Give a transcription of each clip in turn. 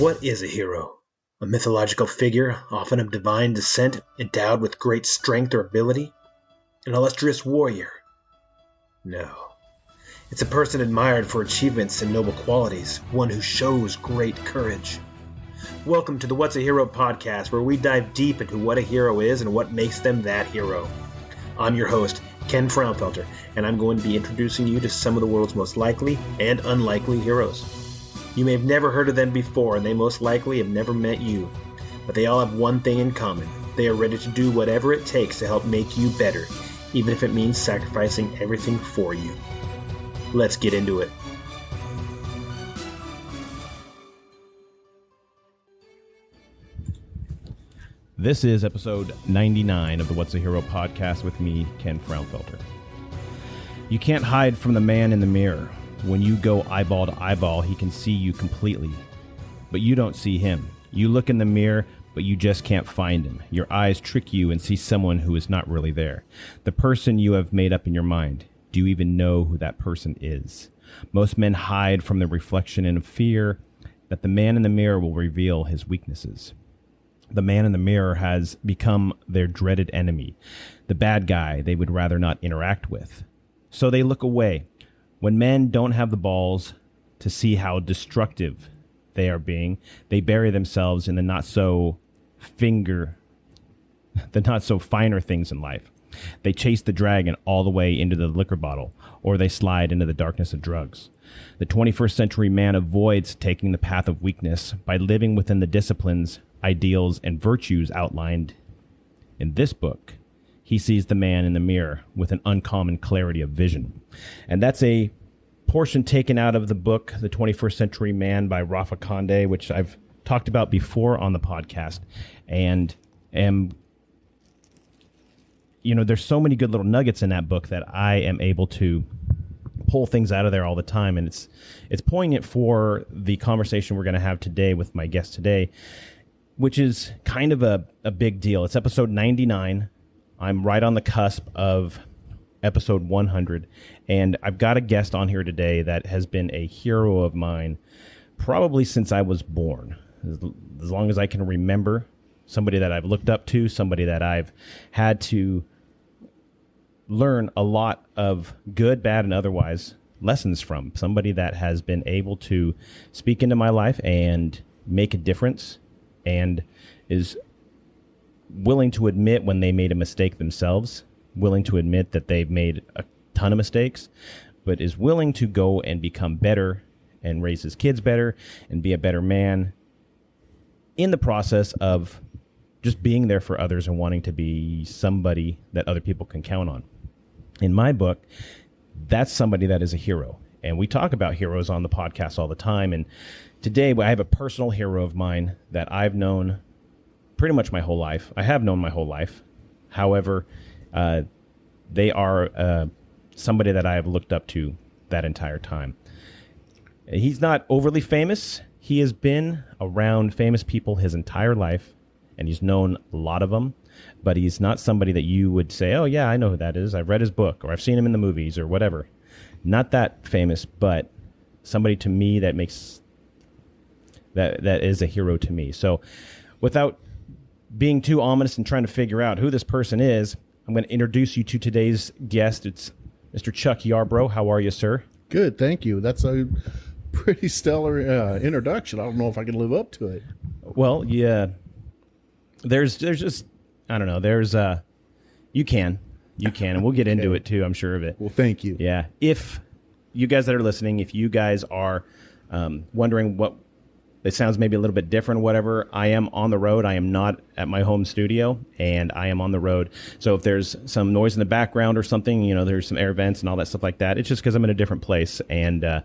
What is a hero? A mythological figure, often of divine descent, endowed with great strength or ability? An illustrious warrior? No. It's a person admired for achievements and noble qualities, one who shows great courage. Welcome to the What's a Hero podcast, where we dive deep into what a hero is and what makes them that hero. I'm your host, Ken Frownfelter, and I'm going to be introducing you to some of the world's most likely and unlikely heroes. You may have never heard of them before, and they most likely have never met you. But they all have one thing in common. They are ready to do whatever it takes to help make you better, even if it means sacrificing everything for you. Let's get into it. This is episode 99 of the What's a Hero podcast with me, Ken Frownfelter. You can't hide from the man in the mirror. When you go eyeball to eyeball, he can see you completely. But you don't see him. You look in the mirror, but you just can't find him. Your eyes trick you and see someone who is not really there. The person you have made up in your mind. Do you even know who that person is? Most men hide from the reflection in fear that the man in the mirror will reveal his weaknesses. The man in the mirror has become their dreaded enemy, the bad guy they would rather not interact with. So they look away. When men don't have the balls to see how destructive they are being, they bury themselves in the not so finer things in life. They chase the dragon all the way into the liquor bottle, or they slide into the darkness of drugs. The 21st century man avoids taking the path of weakness by living within the disciplines, ideals, and virtues outlined in this book. He sees the man in the mirror with an uncommon clarity of vision. And that's a portion taken out of the book, The 21st Century Man by Rafa Conde, which I've talked about before on the podcast. And there's so many good little nuggets in that book that I am able to pull things out of there all the time. And it's poignant for the conversation we're going to have today with my guest today, which is kind of a big deal. It's episode 99. I'm right on the cusp of episode 100, and I've got a guest on here today that has been a hero of mine probably since I was born, as long as I can remember. Somebody that I've looked up to, somebody that I've had to learn a lot of good, bad, and otherwise lessons from. Somebody that has been able to speak into my life and make a difference, and is willing to admit when they made a mistake themselves, willing to admit that they've made a ton of mistakes, but is willing to go and become better and raise his kids better and be a better man in the process of just being there for others and wanting to be somebody that other people can count on. In my book, that's somebody that is a hero. And we talk about heroes on the podcast all the time. And today I have a personal hero of mine that I've known pretty much my whole life. I have known my whole life. However, they are somebody that I have looked up to that entire time. He's not overly famous. He has been around famous people his entire life, and he's known a lot of them. But he's not somebody that you would say, oh, yeah, I know who that is. I've read his book, or I've seen him in the movies, or whatever. Not that famous, but somebody to me that makes that is a hero to me. So without being too ominous and trying to figure out who this person is, I'm going to introduce you to today's guest. It's Mr. Chuck Yarbrough. How are you, sir? Good, thank you. That's a pretty stellar introduction. I don't know if I can live up to it. Well, yeah. There's just, I don't know. There's you can, and we'll get into it too. I'm sure of it. Well, thank you. Yeah. If you guys that are listening, if you guys are wondering what it sounds maybe a little bit different or whatever, I am on the road. I am not at my home studio, and I am on the road. So if there's some noise in the background or something, there's some air vents and all that stuff like that, it's just because I'm in a different place. And I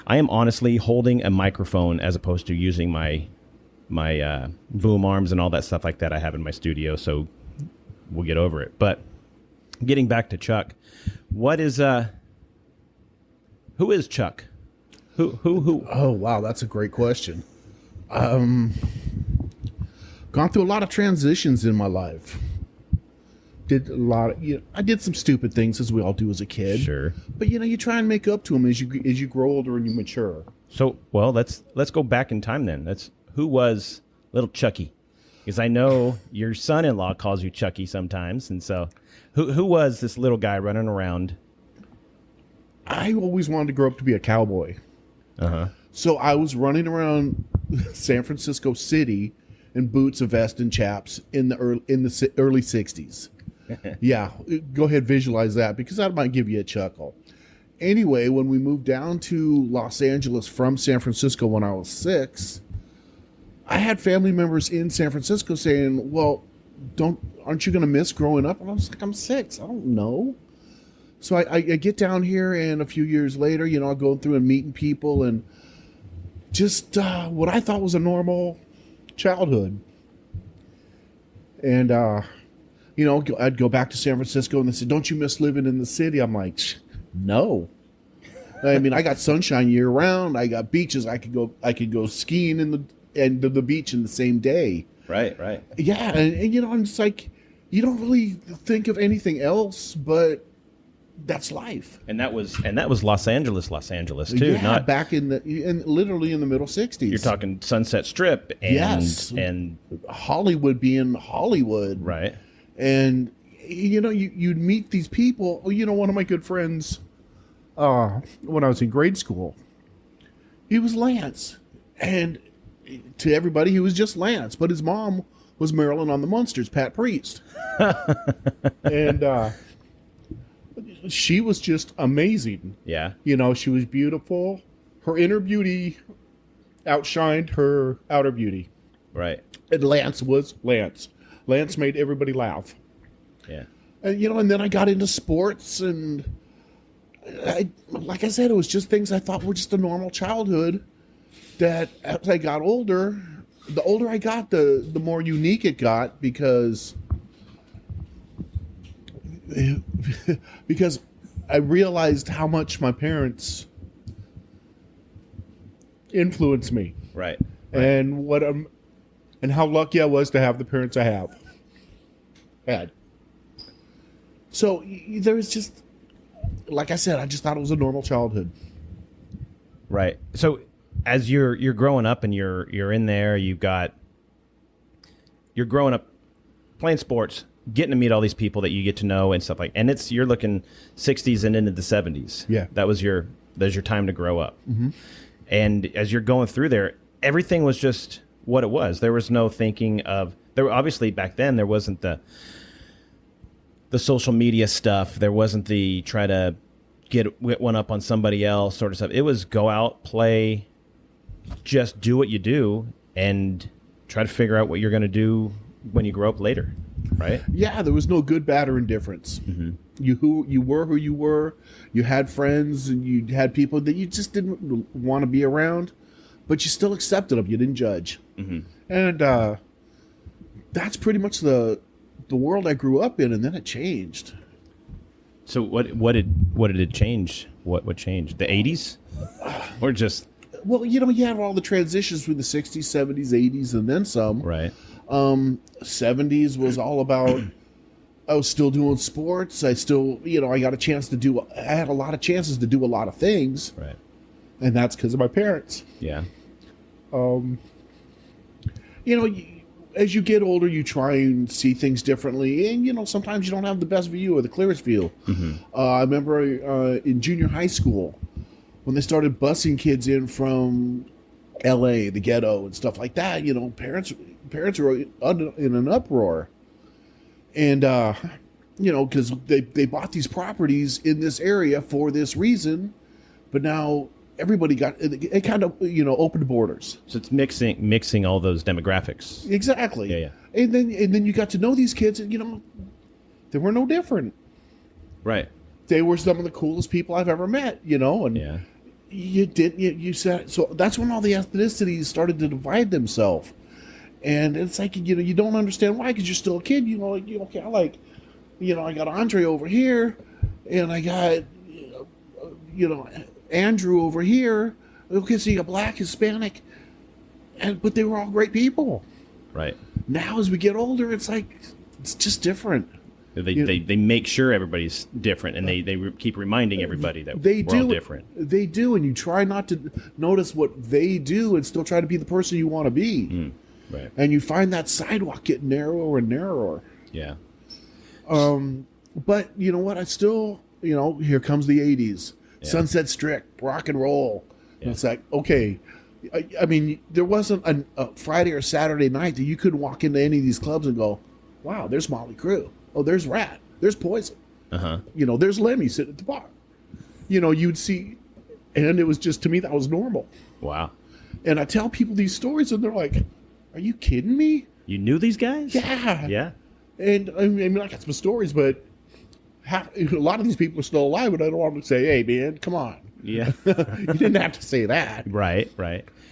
am honestly holding a microphone as opposed to using my boom arms and all that stuff like that I have in my studio. So we'll get over it. But getting back to Chuck, who is Chuck? Who? Oh, wow, that's a great question. Gone through a lot of transitions in my life. Did a lot of, I did some stupid things, as we all do as a kid. Sure. But you try and make up to them as you grow older and you mature. So, well, let's go back in time then. who was little Chucky? Because I know your son-in-law calls you Chucky sometimes, and so who was this little guy running around? I always wanted to grow up to be a cowboy. So I was running around San Francisco City in boots, a vest, and chaps in the early 60s. Yeah, go ahead, visualize that, because that might give you a chuckle. Anyway, when we moved down to Los Angeles from San Francisco when I was 6, I had family members in San Francisco saying, well, aren't you going to miss growing up? And I was like, I'm 6. I don't know. So I get down here, and a few years later, you know, I go through and meeting people, and just what I thought was a normal childhood. And, you know, I'd go back to San Francisco, and they said, don't you miss living in the city? I'm like, no. I mean, I got sunshine year round. I got beaches. I could go skiing in the beach in the same day. Right. Yeah, and you know, I'm just like, you don't really think of anything else, but that's life. And that was Los Angeles too. Yeah, not back literally in the middle 60s. You're talking Sunset Strip and yes, and Hollywood being Hollywood. Right. And you know, you'd meet these people. You know, one of my good friends, when I was in grade school, he was Lance, and to everybody he was just Lance, but his mom was Marilyn on the Munsters, Pat Priest. And she was just amazing. Yeah. You know, she was beautiful. Her inner beauty outshined her outer beauty. Right. And Lance was Lance. Lance made everybody laugh. Yeah. And, you know, and then I got into sports, and like I said, it was just things I thought were just a normal childhood, that as I got older, the older I got, the more unique it got, because I realized how much my parents influenced me. Right. And and how lucky I was to have the parents I have had. So there was just, like I said, I just thought it was a normal childhood. Right. So as you're growing up and you're in there, you're growing up playing sports, getting to meet all these people that you get to know and stuff like, and you're looking 60s and into the 70s. Yeah. That was your time to grow up. Mm-hmm. And as you're going through there, everything was just what it was. There was no thinking of, obviously back then there wasn't the social media stuff. There wasn't the try to get one up on somebody else sort of stuff. It was go out, play, just do what you do, and try to figure out what you're going to do when you grow up later, right? Yeah, there was no good, bad, or indifference. Mm-hmm. You were who you were. You had friends, and you had people that you just didn't want to be around, but you still accepted them. You didn't judge. Mm-hmm. And that's pretty much the world I grew up in, and then it changed. So what did it change? What changed? The 80s? Or just... Well, you know, you had all the transitions through the 60s, 70s, 80s, and then some. Right. 70s was all about, I was still doing sports. I still, you know, I had a lot of chances to do a lot of things. Right. And that's because of my parents. Yeah. You know, as you get older, you try and see things differently. And, you know, sometimes you don't have the best view or the clearest view. Mm-hmm. I remember in junior high school, when they started busing kids in from L.A., the ghetto, and stuff like that, you know, parents were in an uproar. And, you know, because they bought these properties in this area for this reason, but now everybody it kind of, you know, opened borders. So it's mixing all those demographics. Exactly. Yeah. And then you got to know these kids, and, you know, they were no different. Right. They were some of the coolest people I've ever met, you know, and yeah. You said, so that's when all the ethnicities started to divide themselves. And it's like, you know, you don't understand why, because you're still a kid. You know, like, okay, I got Andre over here, and I got, you know, Andrew over here. Okay, so you got Black, Hispanic, but they were all great people. Right. Now, as we get older, it's like, it's just different. They make sure everybody's different, and they keep reminding everybody that we're all different. They do, and you try not to notice what they do and still try to be the person you want to be. Right. And you find that sidewalk get narrower and narrower. Yeah. But you know what? I still, here comes the 80s. Yeah. Sunset Strip, rock and roll. Yeah. And it's like, okay. I mean, there wasn't a Friday or Saturday night that you couldn't walk into any of these clubs and go, wow, there's Motley Crue. Oh, there's Rat. There's Poison. Uh-huh. There's Lemmy sitting at the bar. You'd see, and it was just, to me, that was normal. Wow. And I tell people these stories, and they're like, are you kidding me? You knew these guys? Yeah. Yeah. And I mean, I got some stories, but a lot of these people are still alive, and I don't want to say, hey, man, come on. Yeah. You didn't have to say that. Right.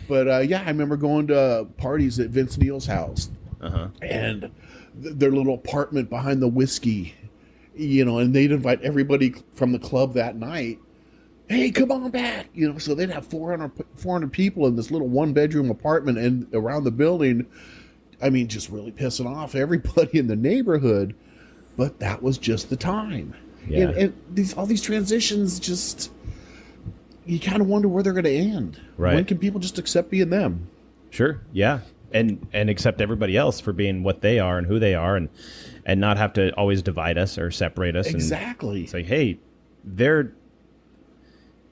But, I remember going to parties at Vince Neal's house. Uh-huh. And their little apartment behind the whiskey, and they'd invite everybody from the club that night. Hey, come on back. So they'd have 400 people in this little one-bedroom apartment and around the building. I mean, just really pissing off everybody in the neighborhood. But that was just the time. Yeah. And all these transitions just, you kind of wonder where they're going to end. Right. When can people just accept being them? Sure. Yeah. And accept everybody else for being what they are and who they are, and not have to always divide us or separate us. Exactly. And say, hey, they're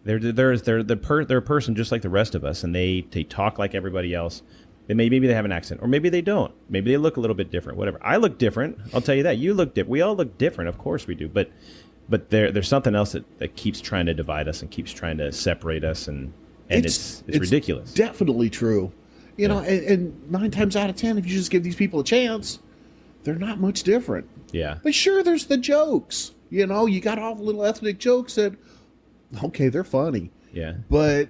a person just like the rest of us, and they talk like everybody else. Maybe they have an accent, or maybe they don't. Maybe they look a little bit different. Whatever. I look different. I'll tell you that. You look different. We all look different. Of course we do. But there's something else that keeps trying to divide us and keeps trying to separate us, and it's ridiculous. Definitely true. And 9 times out of 10, if you just give these people a chance, they're not much different. Yeah. But sure, there's the jokes. You got all the little ethnic jokes that, okay, they're funny. Yeah. But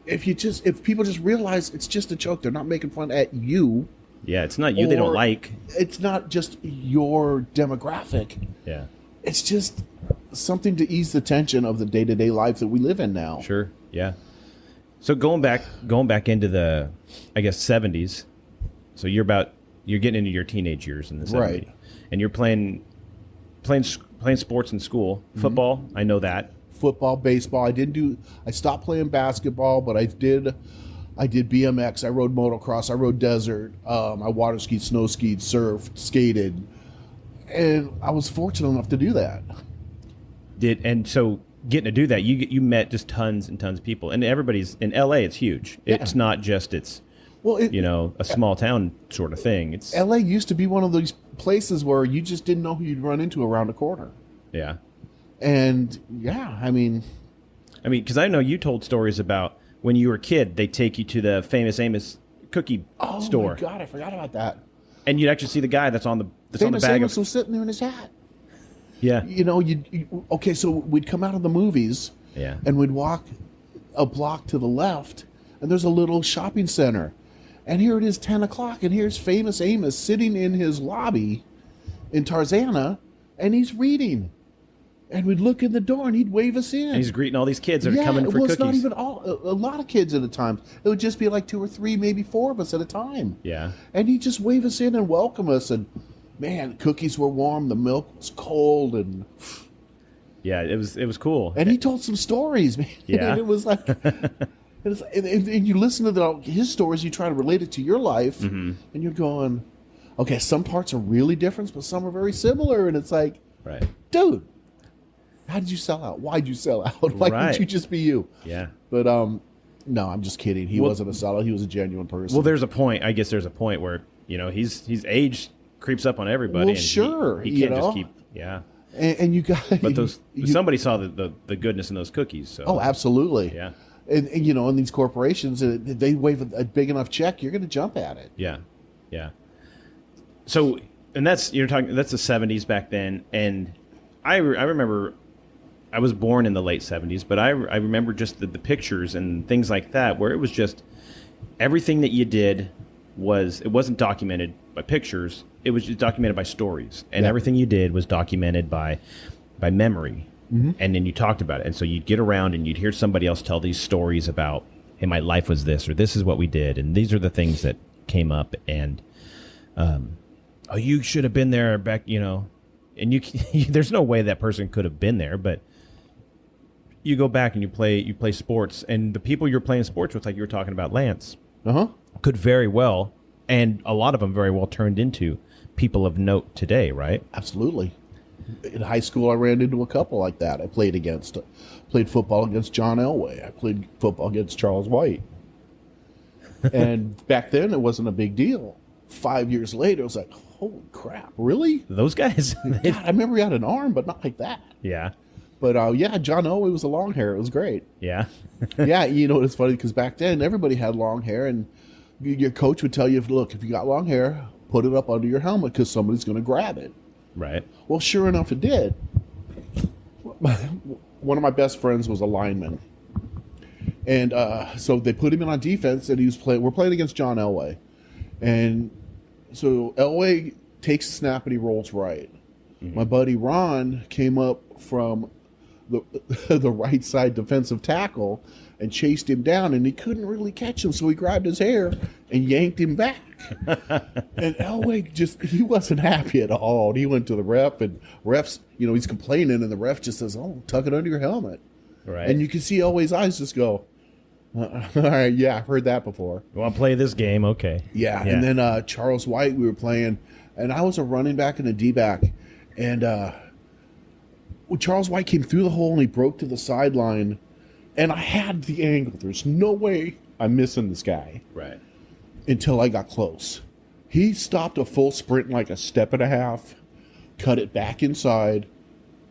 if people just realize it's just a joke, they're not making fun at you. Yeah, it's not you they don't like. It's not just your demographic. Yeah. It's just something to ease the tension of the day-to-day life that we live in now. Sure. Yeah. So going back into the, I guess, 70s. So you're getting into your teenage years in the 70s. Right. And you're playing sports in school. Football, I know that. Football, baseball. I stopped playing basketball, but I did BMX. I rode motocross. I rode desert. I water skied, snow skied, surfed, skated. And I was fortunate enough to do that. So getting to do that, you met just tons and tons of people, and everybody's in LA. It's huge. Yeah. It's not just a small town sort of thing. It's LA used to be one of those places where you just didn't know who you'd run into around the corner. Yeah, and I mean, because I know you told stories about when you were a kid. They take you to the famous Amos cookie store. Oh my God, I forgot about that. And you'd actually see the guy that's on the bag Amos was sitting there in his hat. Yeah. So we'd come out of the movies, yeah, and we'd walk a block to the left, and there's a little shopping center. And here it is, 10 o'clock, and here's famous Amos sitting in his lobby in Tarzana, and he's reading. And we'd look in the door, and he'd wave us in. And he's greeting all these kids that are coming for cookies. It's not even a lot of kids at a time. It would just be like 2 or 3, maybe 4 of us at a time. Yeah. And he'd just wave us in and welcome us, and man, cookies were warm, the milk was cold, and yeah, it was cool. And he told some stories, man. Yeah, and it was like, and you listen to his stories, you try to relate it to your life, and you're going, okay, some parts are really different, but some are very similar, and it's like, right, dude, how did you sell out? Why'd you sell out? Why couldn't you just be you? Yeah, but no, I'm just kidding. He wasn't a sellout. He was a genuine person. Well, there's a point. I guess there's a point where he's aged creeps up on everybody. Well, sure, he can't just keep. Yeah, and you got. But somebody saw the goodness in those cookies. So. Oh, absolutely. Yeah, and in these corporations, they wave a big enough check, you're going to jump at it. Yeah, yeah. So, and that's the 70s back then, and I remember. I was born in the late 70s, but I remember just the pictures and things like that, where it was just everything that you did it wasn't documented by pictures. It was just documented by stories, and everything you did was documented by memory. Mm-hmm. And then you talked about it. And so you'd get around and you'd hear somebody else tell these stories about, hey, my life was this, or this is what we did, and these are the things that came up. And oh, you should have been there back, and there's no way that person could have been there, but you go back and you play sports, and the people you're playing sports with, like you were talking about Lance, could very well, and a lot of them very well turned into people of note today, right? Absolutely. In high school, I ran into a couple like that. I played football against John Elway. I played football against Charles White. And back then, it wasn't a big deal. 5 years later, it was like, holy crap, really? Those guys? God, I remember he had an arm, but not like that. Yeah. But yeah, John Elway was a long hair. It was great. Yeah. Yeah, it's funny because back then, everybody had long hair, and your coach would tell you, look, if you got long hair, put it up under your helmet because somebody's going to grab it. Right. Well, sure enough, it did. One of my best friends was a lineman. And so they put him in on defense, and we're playing against John Elway. And so Elway takes a snap, and he rolls right. Mm-hmm. My buddy Ron came up from the right side defensive tackle and chased him down, and he couldn't really catch him, so he grabbed his hair and yanked him back. And Elway he wasn't happy at all. And he went to the ref, and ref's, he's complaining, and the ref just says, oh, tuck it under your helmet. Right. And you can see Elway's eyes just go, all right, yeah, I've heard that before. You want to play this game? Okay. Yeah. And then Charles White, we were playing, and I was a running back and a D-back. And when Charles White came through the hole and he broke to the sideline, and I had the angle. There's no way I'm missing this guy. Right. Until I got close. He stopped a full sprint in like a step and a half, cut it back inside,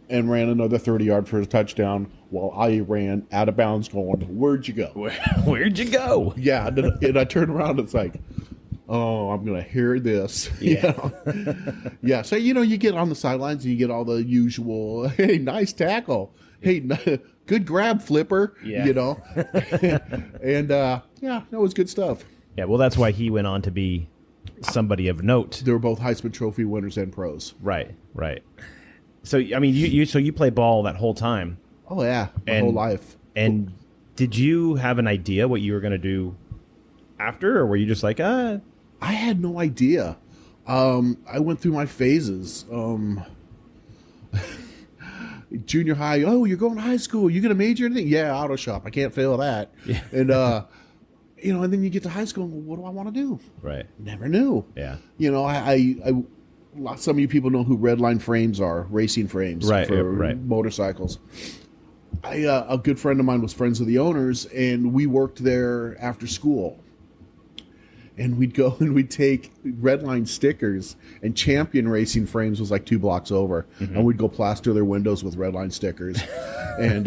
and ran another 30-yard for a touchdown while I ran out of bounds going, where'd you go? Where'd you go? Yeah, and I turned around, it's like, oh, I'm going to hear this. Yeah. Yeah, so, you get on the sidelines and you get all the usual, hey, nice tackle. Hey, good grab, flipper. Yeah. And, yeah, that was good stuff. Yeah, well, that's why he went on to be somebody of note. They were both Heisman Trophy winners and pros. Right. So, I mean, you play ball that whole time. Oh, yeah, my whole life. And did you have an idea what you were going to do after, or were you just like, I had no idea. I went through my phases. Junior high, oh, you're going to high school. You going to major in anything? Yeah, auto shop. I can't fail that. Yeah. And, and then you get to high school, and what do I want to do? Right. Never knew. Yeah. Some of you people know who Redline frames are, racing frames for motorcycles. A good friend of mine was friends with the owners, and we worked there after school. And we'd go and we'd take Redline stickers, and Champion Racing Frames was like 2 blocks over. Mm-hmm. And we'd go plaster their windows with Redline stickers. And,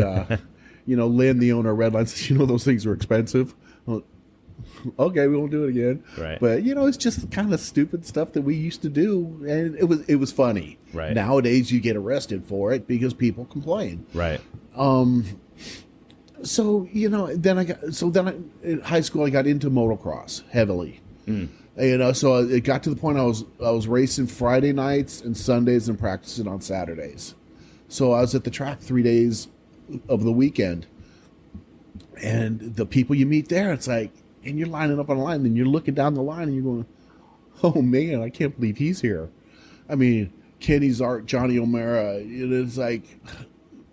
Lynn, the owner of Redline, says, those things are expensive. Well, okay, we won't do it again. Right. But, it's just the kind of stupid stuff that we used to do. And it was funny. Right. Nowadays, you get arrested for it because people complain. Right. So, then in high school, I got into motocross heavily. Mm. So it got to the point I was racing Friday nights and Sundays and practicing on Saturdays. So I was at the track 3 days of the weekend. And the people you meet there, it's like, and you're lining up on a line, and you're looking down the line, and you're going, oh, man, I can't believe he's here. I mean, Kenny Zart, Johnny O'Mara, it's like...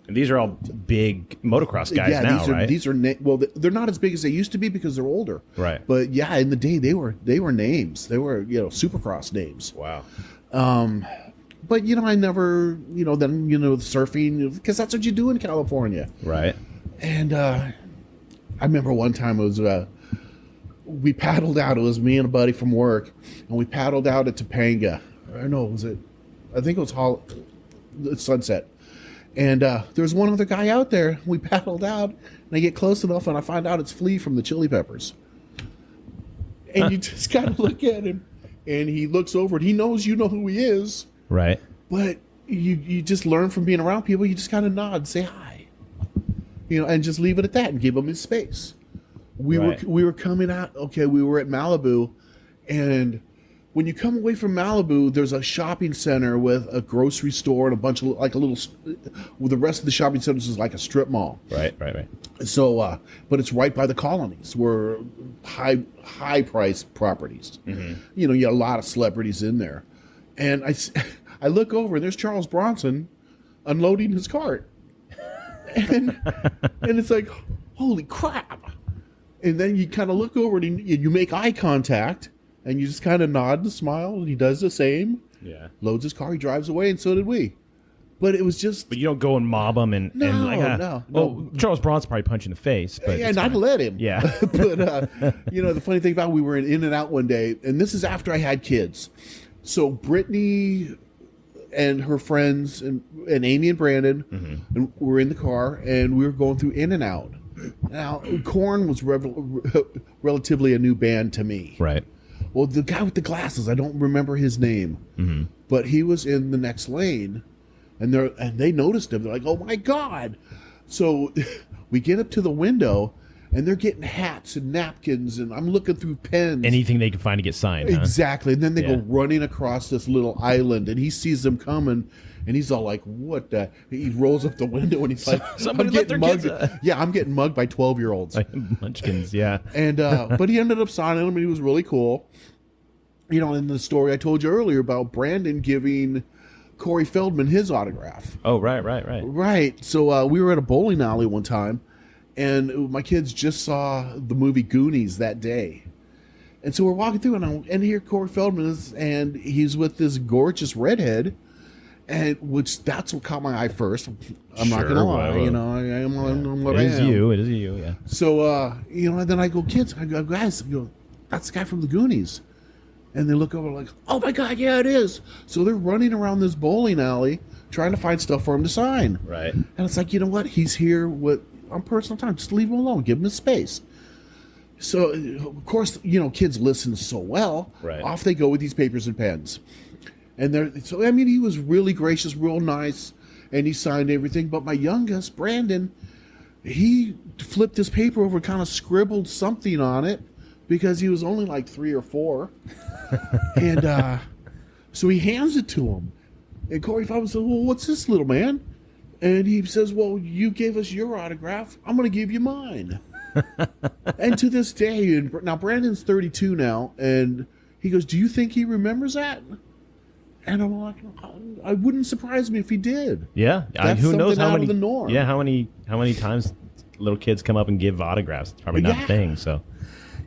And these are all big motocross guys now, right? These are they're not as big as they used to be because they're older. Right. But yeah, in the day they were names. They were Supercross names. Wow. But I never then surfing, because that's what you do in California. Right. And I remember one time it was we paddled out. It was me and a buddy from work, and we paddled out at Topanga. I think it was Sunset. And there was one other guy out there. We paddled out, and I get close enough, and I find out it's Flea from the Chili Peppers. And you just got to look at him, and he looks over, and he knows you know who he is. Right. But you just learn from being around people. You just kind of nod, say hi, and just leave it at that, and give him his space. We were coming out. Okay, we were at Malibu, and when you come away from Malibu, there's a shopping center with a grocery store and a bunch of the rest of the shopping centers is like a strip mall. Right. So, but it's right by the colonies, where high price properties. Mm-hmm. You got a lot of celebrities in there. And I look over, and there's Charles Bronson unloading his cart. And it's like, holy crap. And then you kind of look over, and you make eye contact, and you just kind of nod and smile, and he does the same. Yeah. Loads his car, he drives away, and so did we. But it was just... But you don't go and mob him and like... No. Well, Charles Bronson probably punch in the face. But and I'd let him. Yeah. But, the funny thing about it, we were in In-N-Out one day, and this is after I had kids. So Brittany and her friends and Amy and Brandon and were in the car, and we were going through In-N-Out. Now, Korn was relatively a new band to me. Right. Well, the guy with the glasses, I don't remember his name, but he was in the next lane, and they noticed him. They're like, "Oh my God!" So we get up to the window, and they're getting hats and napkins, and I'm looking through pens, anything they can find to get signed. Huh? Exactly. And then they go running across this little island, and he sees them coming, and he's all like, "What the?" He rolls up the window, and he's like, Somebody "I'm let getting their mugged." kids, Yeah, I'm getting mugged by 12-year-olds. Like munchkins, yeah. And but he ended up signing him, and he was really cool. In the story I told you earlier about Brandon giving Corey Feldman his autograph. Oh, right. Right. So we were at a bowling alley one time, and my kids just saw the movie Goonies that day. And so we're walking through, and here Corey Feldman is, and he's with this gorgeous redhead, and that's what caught my eye first. I'm not gonna lie, I'm what I am. It is you, yeah. So and then I go, kids, I go, guys, that's the guy from the Goonies. And they look over like, "Oh my God, yeah, it is." So they're running around this bowling alley trying to find stuff for him to sign. Right. And it's like, you know what? He's here on personal time. Just leave him alone. Give him his space. So, of course, kids listen so well. Right. Off they go with these papers and pens. And he was really gracious, real nice, and he signed everything. But my youngest, Brandon, he flipped his paper over, kind of scribbled something on it because he was only like 3 or 4. And so he hands it to him. And Corey Feldman says, "Well, what's this, little man?" And he says, "Well, you gave us your autograph. I'm going to give you mine." And to this day, now Brandon's 32 now, and he goes, "Do you think he remembers that?" And I'm like, "I wouldn't surprise me if he did." Yeah. That's who knows how out many of the norm. Yeah, how many times little kids come up and give autographs? It's probably not a thing, so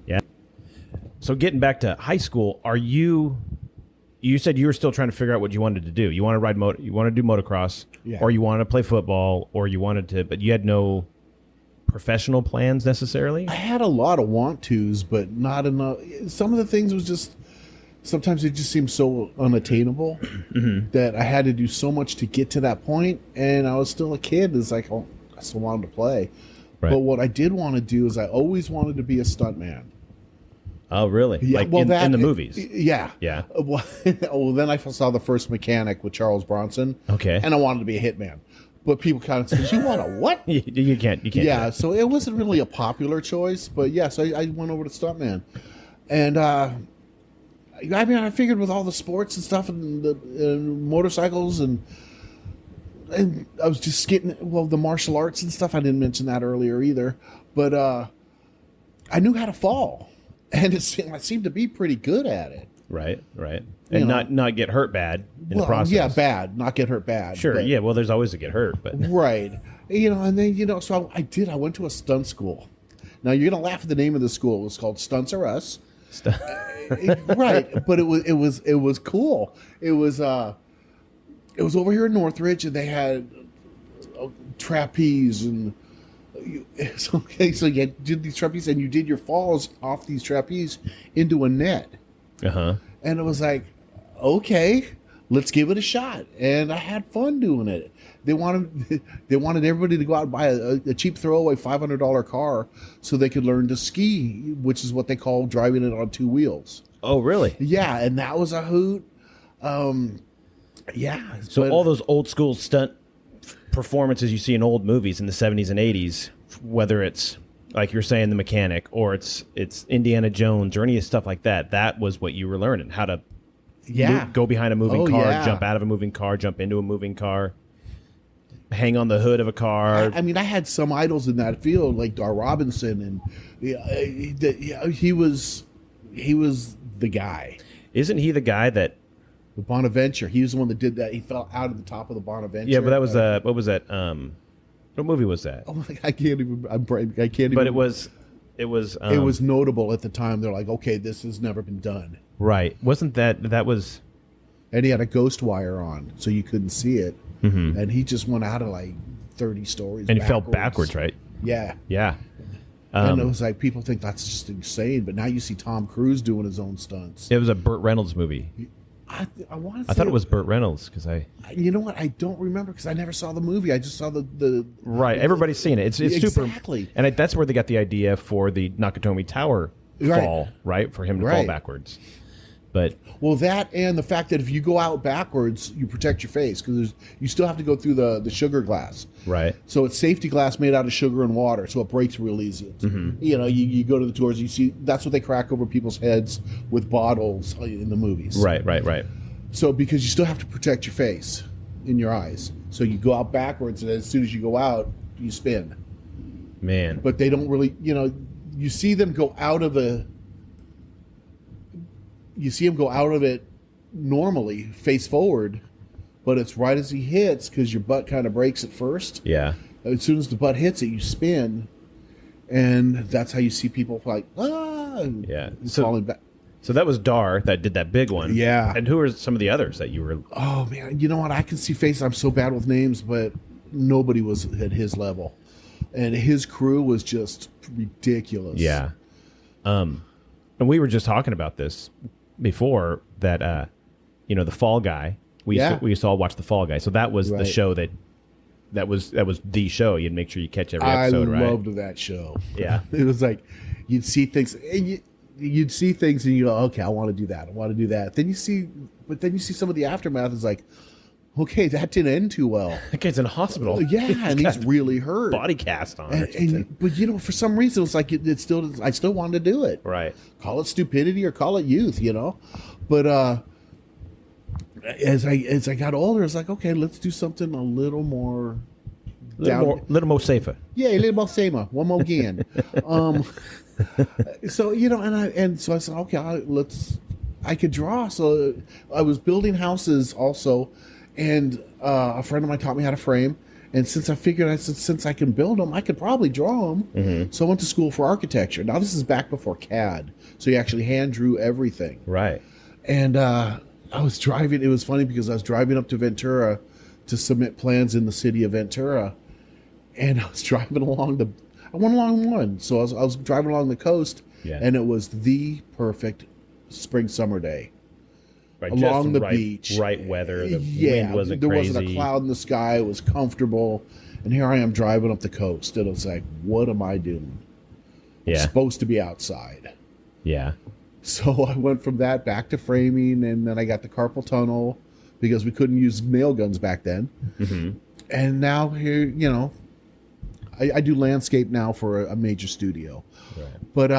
yeah. So getting back to high school, you said you were still trying to figure out what you wanted to do. You want to you want to do motocross, or you wanted to play football, or you wanted to, but you had no professional plans necessarily? I had a lot of want-tos, but not enough. Some of the things was just, sometimes it just seemed so unattainable that I had to do so much to get to that point, and I was still a kid. It's like, oh, I still wanted to play. Right. But what I did want to do is I always wanted to be a stuntman. Oh, really? Yeah, like in the movies? Yeah. Yeah. Well, then I saw The First Mechanic with Charles Bronson. Okay. And I wanted to be a hitman. But people kind of said, "You want a what?" You can't. Yeah, so it wasn't really a popular choice. But yes, I went over to stuntman. And I figured with all the sports and stuff and the motorcycles and I was just getting, the martial arts and stuff. I didn't mention that earlier either. But I knew how to fall. And I seemed to be pretty good at it. Right. And not get hurt bad in the process. Yeah, bad. Not get hurt bad. Sure, but, yeah. Well, there's always to get hurt. But right. And then, so I did. I went to a stunt school. Now, you're going to laugh at the name of the school. It was called Stunts Are Us. Right. But it was cool. It was over here in Northridge, and they had trapeze and... So you did these trapeze, and you did your falls off these trapeze into a net. And it was like, okay, let's give it a shot. And I had fun doing it. They wanted everybody to go out and buy a cheap throwaway $500 car so they could learn to ski, which is what they call driving it on 2 wheels. Oh, really? Yeah, and that was a hoot. Yeah. So all those old school stunt performances you see in old movies in the 70s and 80s, whether it's like you're saying The Mechanic or it's Indiana Jones or any stuff like that was what you were learning, how to go behind a moving car, jump out of a moving car, jump into a moving car, hang on the hood of a car. I had some idols in that field like Dar Robinson, and he was the guy. Isn't he the guy that The Bonaventure. He was the one that did that. He fell out of the top of the Bonaventure. Yeah, but that was what was that? What movie was that? Oh, I can't even. I can't even. But it was. It was notable at the time. They're like, okay, this has never been done. Right. Wasn't that was? And he had a ghost wire on, so you couldn't see it. Mm-hmm. And he just went out of like 30 stories. And he fell backwards, right? Yeah. Yeah. And it was like, people think that's just insane, but now you see Tom Cruise doing his own stunts. It was a Burt Reynolds movie. I want to. I thought it was Burt Reynolds because You know what? I don't remember because I never saw the movie. I just saw the. Right. Everybody's seen it. It's super. Exactly. And that's where they got the idea for the Nakatomi Tower fall, right? For him to fall backwards. But well, that and the fact that if you go out backwards, you protect your face because you still have to go through the sugar glass. Right. So it's safety glass made out of sugar and water, so it breaks real easy. Mm-hmm. You know, you go to the tours, you see that's what they crack over people's heads with bottles in the movies. Right. So because you still have to protect your face and your eyes, so you go out backwards, and as soon as you go out, you spin. Man. But they don't really, you see them go out of it normally, face forward, but it's right as he hits because your butt kind of breaks at first. Yeah. As soon as the butt hits it, you spin, and that's how you see people like, Yeah. falling back. So that was Dar that did that big one. Yeah. And who are some of the others that you were? Oh man, you know what? I can see faces. I'm so bad with names, but nobody was at his level, and his crew was just ridiculous. Yeah. And we were just talking about this before that. The Fall Guy. We used to all watch the Fall Guy. So that was the show that was the show. You'd make sure you catch every episode. I right? loved that show. Yeah. It was like you'd see things, and you'd see things, and you go, okay, I want to do that. I want to do that. Then you see some of the aftermath. Is like, okay, that didn't end too well. That kid's in a hospital. Yeah, and he's really hurt. Body cast on. But for some reason, it's like I still wanted to do it. Right. Call it stupidity or call it youth, But as I got older, it's like, okay, let's do something a little more little more safer. Yeah, a little more safer. One more again. So so I said, okay, I could draw. So I was building houses also, and a friend of mine taught me how to frame. And since since I can build them, I could probably draw them. Mm-hmm. So I went to school for architecture. Now this is back before CAD, so you actually hand drew everything. Right. And I was driving. It was funny because I was driving up to Ventura to submit plans in the city of Ventura, and I was driving along I went along one. So I was driving along the coast, and it was the perfect spring-summer day. Right, along the right, beach. Right weather. The wind wasn't there crazy. Wasn't a cloud in the sky. It was comfortable. And here I am driving up the coast. And it's like, what am I doing? I'm supposed to be outside. Yeah. So I went from that back to framing, and then I got the carpal tunnel because we couldn't use nail guns back then. Mm-hmm. And now here, I do landscape now for a major studio. Right. But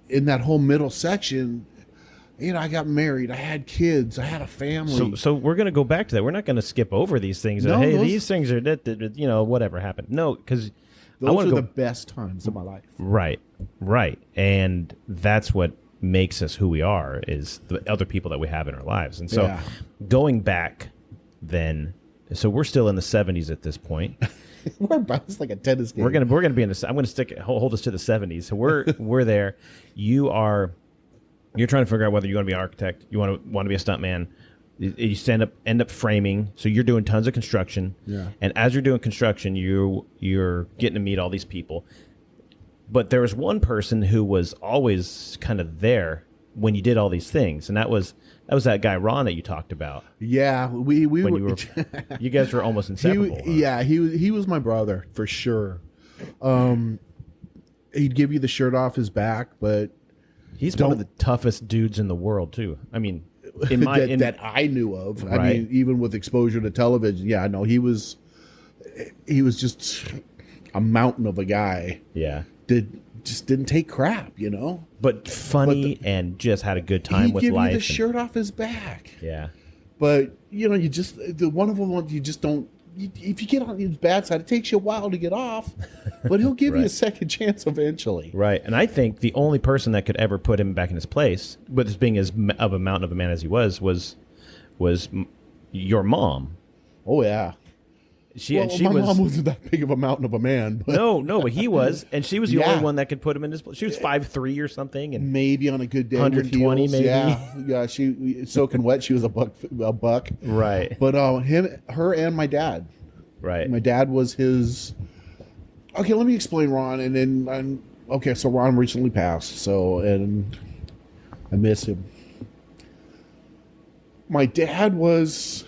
in that whole middle section, I got married. I had kids. I had a family. So we're going to go back to that. We're not going to skip over these things. No, these things are whatever happened. No, because those are the best times of my life. Right. And that's what makes us who we are, is the other people that we have in our lives. And so going back then, so we're still in the 70s at this point. It's like a tennis game. We're gonna be in the. I'm gonna hold us to the 70s. So we're there. You're trying to figure out whether you want to be an architect, you want to be a stuntman. You end up framing. So you're doing tons of construction. Yeah. And as you're doing construction, you're getting to meet all these people. But there was one person who was always kind of there when you did all these things, and that was that guy Ron that you talked about. Yeah, we were. You guys were almost inseparable. He was my brother for sure. He'd give you the shirt off his back, but he's one of the toughest dudes in the world too. I mean, that I knew of. Right. I mean, even with exposure to television, I know he was just a mountain of a guy. Yeah, just didn't take crap, But funny and just had a good time with life. He'd give you the shirt off his back. Yeah. But, you just, the one of them, you just don't, if you get on his bad side, it takes you a while to get off, but he'll give you a second chance eventually. Right. And I think the only person that could ever put him back in his place, with being as of a mountain of a man as he was was your mom. Oh yeah. My mom wasn't that big of a mountain of a man. But No, but he was, and she was the Yeah. only one that could put him in his place. She was 5'3" or something, and maybe on a good day, 120 with heels. maybe. Yeah. She soaking wet. She was a buck. right, But her, and my dad. right, My dad was his. Okay, let me explain Ron, and then okay. So Ron recently passed, and I miss him. My dad was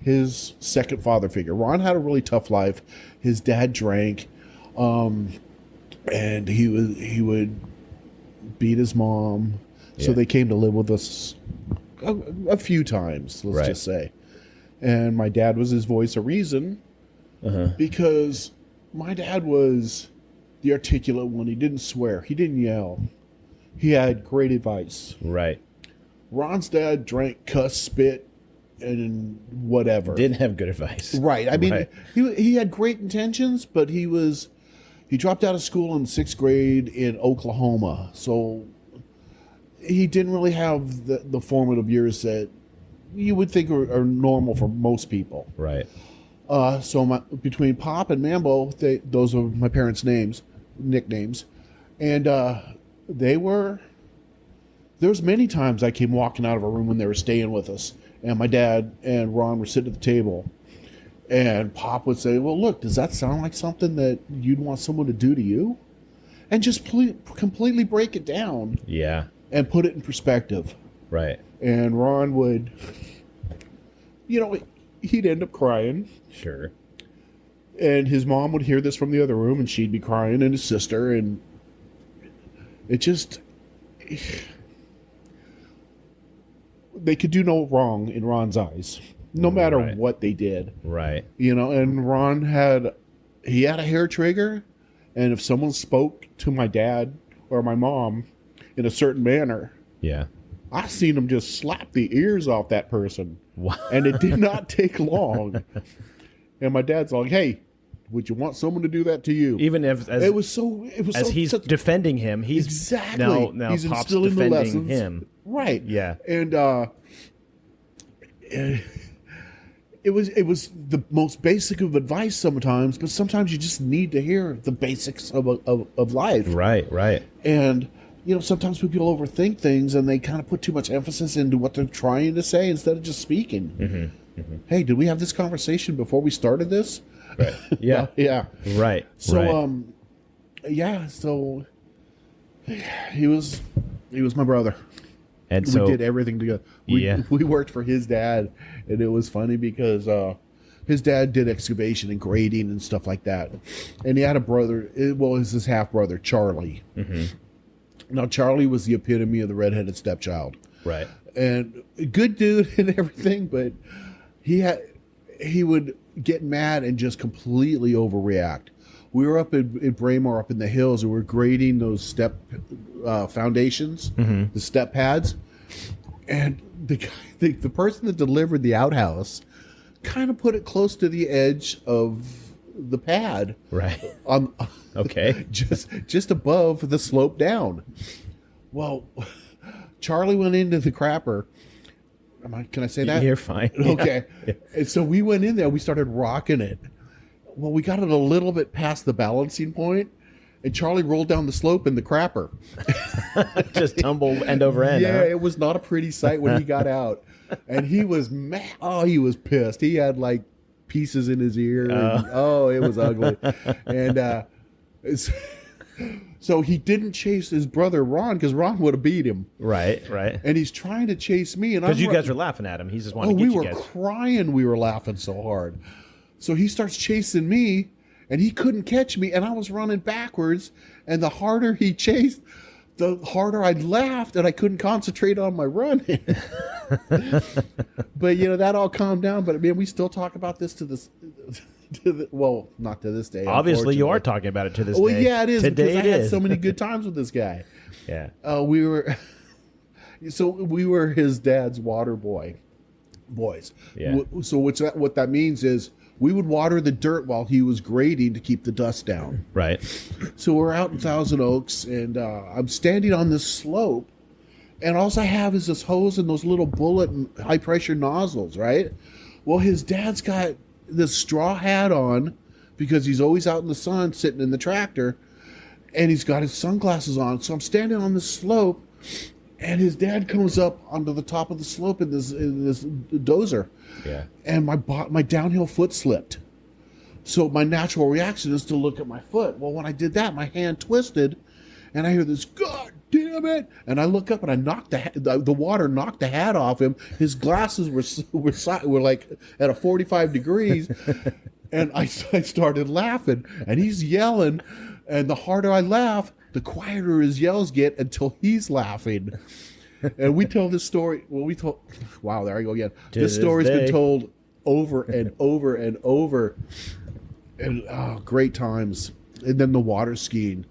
his second father figure. Ron had a really tough life. His dad drank, and he would beat his mom. So Yeah. they came to live with us a few times. Let's Right. just say, and my dad was his voice of reason. Because my dad was the articulate one. He didn't swear. He didn't yell. He had great advice. right. Ron's dad drank, cuss, spit, and whatever. Didn't have good advice. Right. I mean, Right. he had great intentions, but he dropped out of school in 6th grade in Oklahoma. So he didn't really have the formative years that you would think are normal for most people. Right. So between Pop and Mambo, those are my parents' nicknames, and there's many times I came walking out of a room when they were staying with us, and my dad and Ron were sitting at the table, and Pop would say, "Well, look, does that sound like something that you'd want someone to do to you?" And just completely break it down Yeah. and put it in perspective. Right. And Ron would, he'd end up crying. Sure. And his mom would hear this from the other room, and she'd be crying, and his sister, and it just... They could do no wrong in Ron's eyes, no matter Right. what they did. Right. And Ron had a hair trigger, and if someone spoke to my dad or my mom in a certain manner, Yeah. I seen him just slap the ears off that person. Wow. And it did not take long. And my dad's like, "Hey, would you want someone to do that to you?" Even if as he's such- defending him, he's exactly now he's Pop's instilling the defending lessons. him. Right. Yeah. And it was the most basic of advice sometimes, but sometimes you just need to hear the basics of life. Right. Right. And sometimes people overthink things, and they kind of put too much emphasis into what they're trying to say instead of just speaking. Mm-hmm. Hey, did we have this conversation before we started this? Right. Yeah. Yeah. Right. So right. so he was my brother. And so we did everything together. We worked for his dad, and it was funny because his dad did excavation and grading and stuff like that. And he had a brother. It was his half brother, Charlie. Mm-hmm. Now Charlie was the epitome of the redheaded stepchild, Right. and a good dude and everything, but he would get mad and just completely overreact. We were up in Braemar, up in the hills, and we were grading those step foundations, the step pads, and the person that delivered the outhouse kind of put it close to the edge of the pad, Right. Okay. just above the slope down. Well, Charlie went into the crapper. Can I say that? You're fine. Okay. Yeah. And so we went in there. We started rocking it. Well, we got it a little bit past the balancing point, and Charlie rolled down the slope in the crapper. Just tumbled end over end. Yeah, Huh? it was not a pretty sight when he got out. And he was mad. Oh, he was pissed. He had like pieces in his ear. And, it was ugly. And so he didn't chase his brother Ron, because Ron would have beat him. Right. Right. And he's trying to chase me. Because you guys are laughing at him. He's just wanting to we get were you guys. crying. We were laughing so hard. So he starts chasing me, and he couldn't catch me, and I was running backwards. And the harder he chased, the harder I laughed, and I couldn't concentrate on my running. But that all calmed down. But man, we still talk about this well, not to this day. Obviously, you are unfortunately. talking about it to this Well, day. yeah, it is. Today because I it had is. so many good times with this guy. Yeah. We were his dad's water boys. Yeah. So what that means is we would water the dirt while he was grading to keep the dust down. Right. So we're out in Thousand Oaks, and I'm standing on this slope, And all I have is this hose and those little bullet and high pressure nozzles, right? Well, his dad's got this straw hat on because he's always out in the sun sitting in the tractor, and he's got his sunglasses on. So I'm standing on the slope, and his dad comes up onto the top of the slope in this dozer. Yeah. And my downhill foot slipped. So my natural reaction is to look at my foot. Well, when I did that, my hand twisted, and I hear this, God damn it! And I look up, and I knocked the water knocked the hat off him. His glasses were like at a 45 degrees, and I started laughing, and he's yelling, and the harder I laugh, the quieter his yells get until he's laughing. And we tell this story. Well, wow, there I go again. This story's been told over and over and over, and great times. And then the water skiing.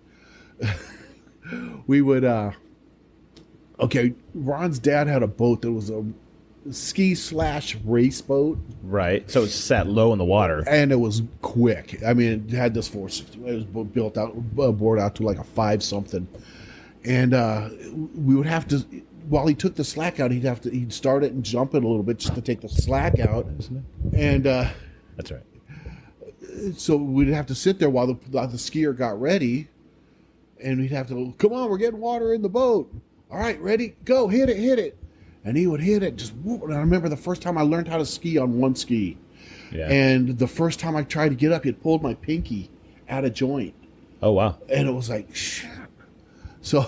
We would Ron's dad had a boat that was a ski/race boat, Right. So it's sat low in the water. and it was quick. I mean, it had this 460. It was built out, bored out to like a 5 something, and we would have to. While he took the slack out, he'd start it and jump it a little bit just to take the slack out, and That's right. so we'd have to sit there while the skier got ready, and we'd have to, come on, we're getting water in the boat. All right, ready, go, hit it. And he would hit it, just whoop. And I remember the first time I learned how to ski on one ski. Yeah. And the first time I tried to get up, it pulled my pinky out of joint. Oh, wow. And it was like, shit. So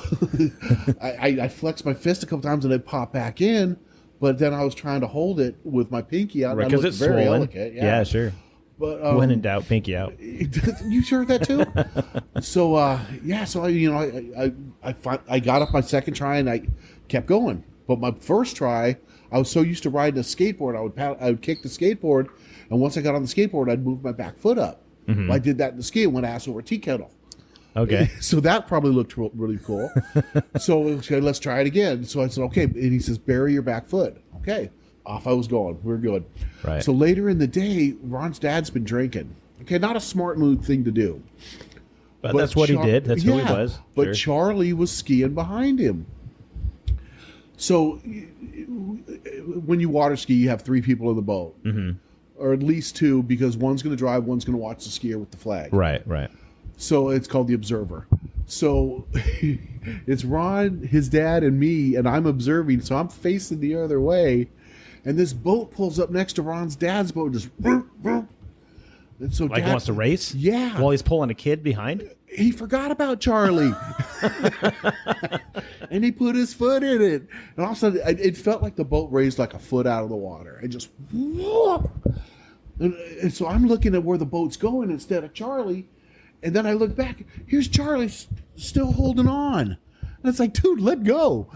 I flexed my fist a couple times and it popped back in. But then I was trying to hold it with my pinky out. Right, and I because looked it's very swollen. elegant. Yeah, sure. But When in doubt, pinky out. you heard that too? So I got up my second try and I kept going. But my first try, I was so used to riding a skateboard, I would kick the skateboard, and once I got on the skateboard, I'd move my back foot up. Mm-hmm. I did that in the ski and went ass over tea kettle. Okay. So that probably looked really cool. So okay, let's try it again. So I said, okay. And he says, bury your back foot. Okay. Off I was going. We're good. Right. So later in the day, Ron's dad's been drinking. Okay, not a smart move thing to do. But that's what he did. That's who he was. But Sure. Charlie was skiing behind him. So when you water ski, you have 3 people in the boat. Mm-hmm. Or at least 2, because one's going to drive, one's going to watch the skier with the flag. Right. So it's called the observer. So it's Ron, his dad, and me, and I'm observing. So I'm facing the other way, and this boat pulls up next to Ron's dad's boat, just and so Like he wants to race? Yeah. While he's pulling a kid behind? He forgot about Charlie, and he put his foot in it, and all of a sudden it felt like the boat raised like a foot out of the water, and just whoop. And so I'm looking at where the boat's going instead of Charlie. And then I look back, here's Charlie still holding on. And it's like, dude, let go.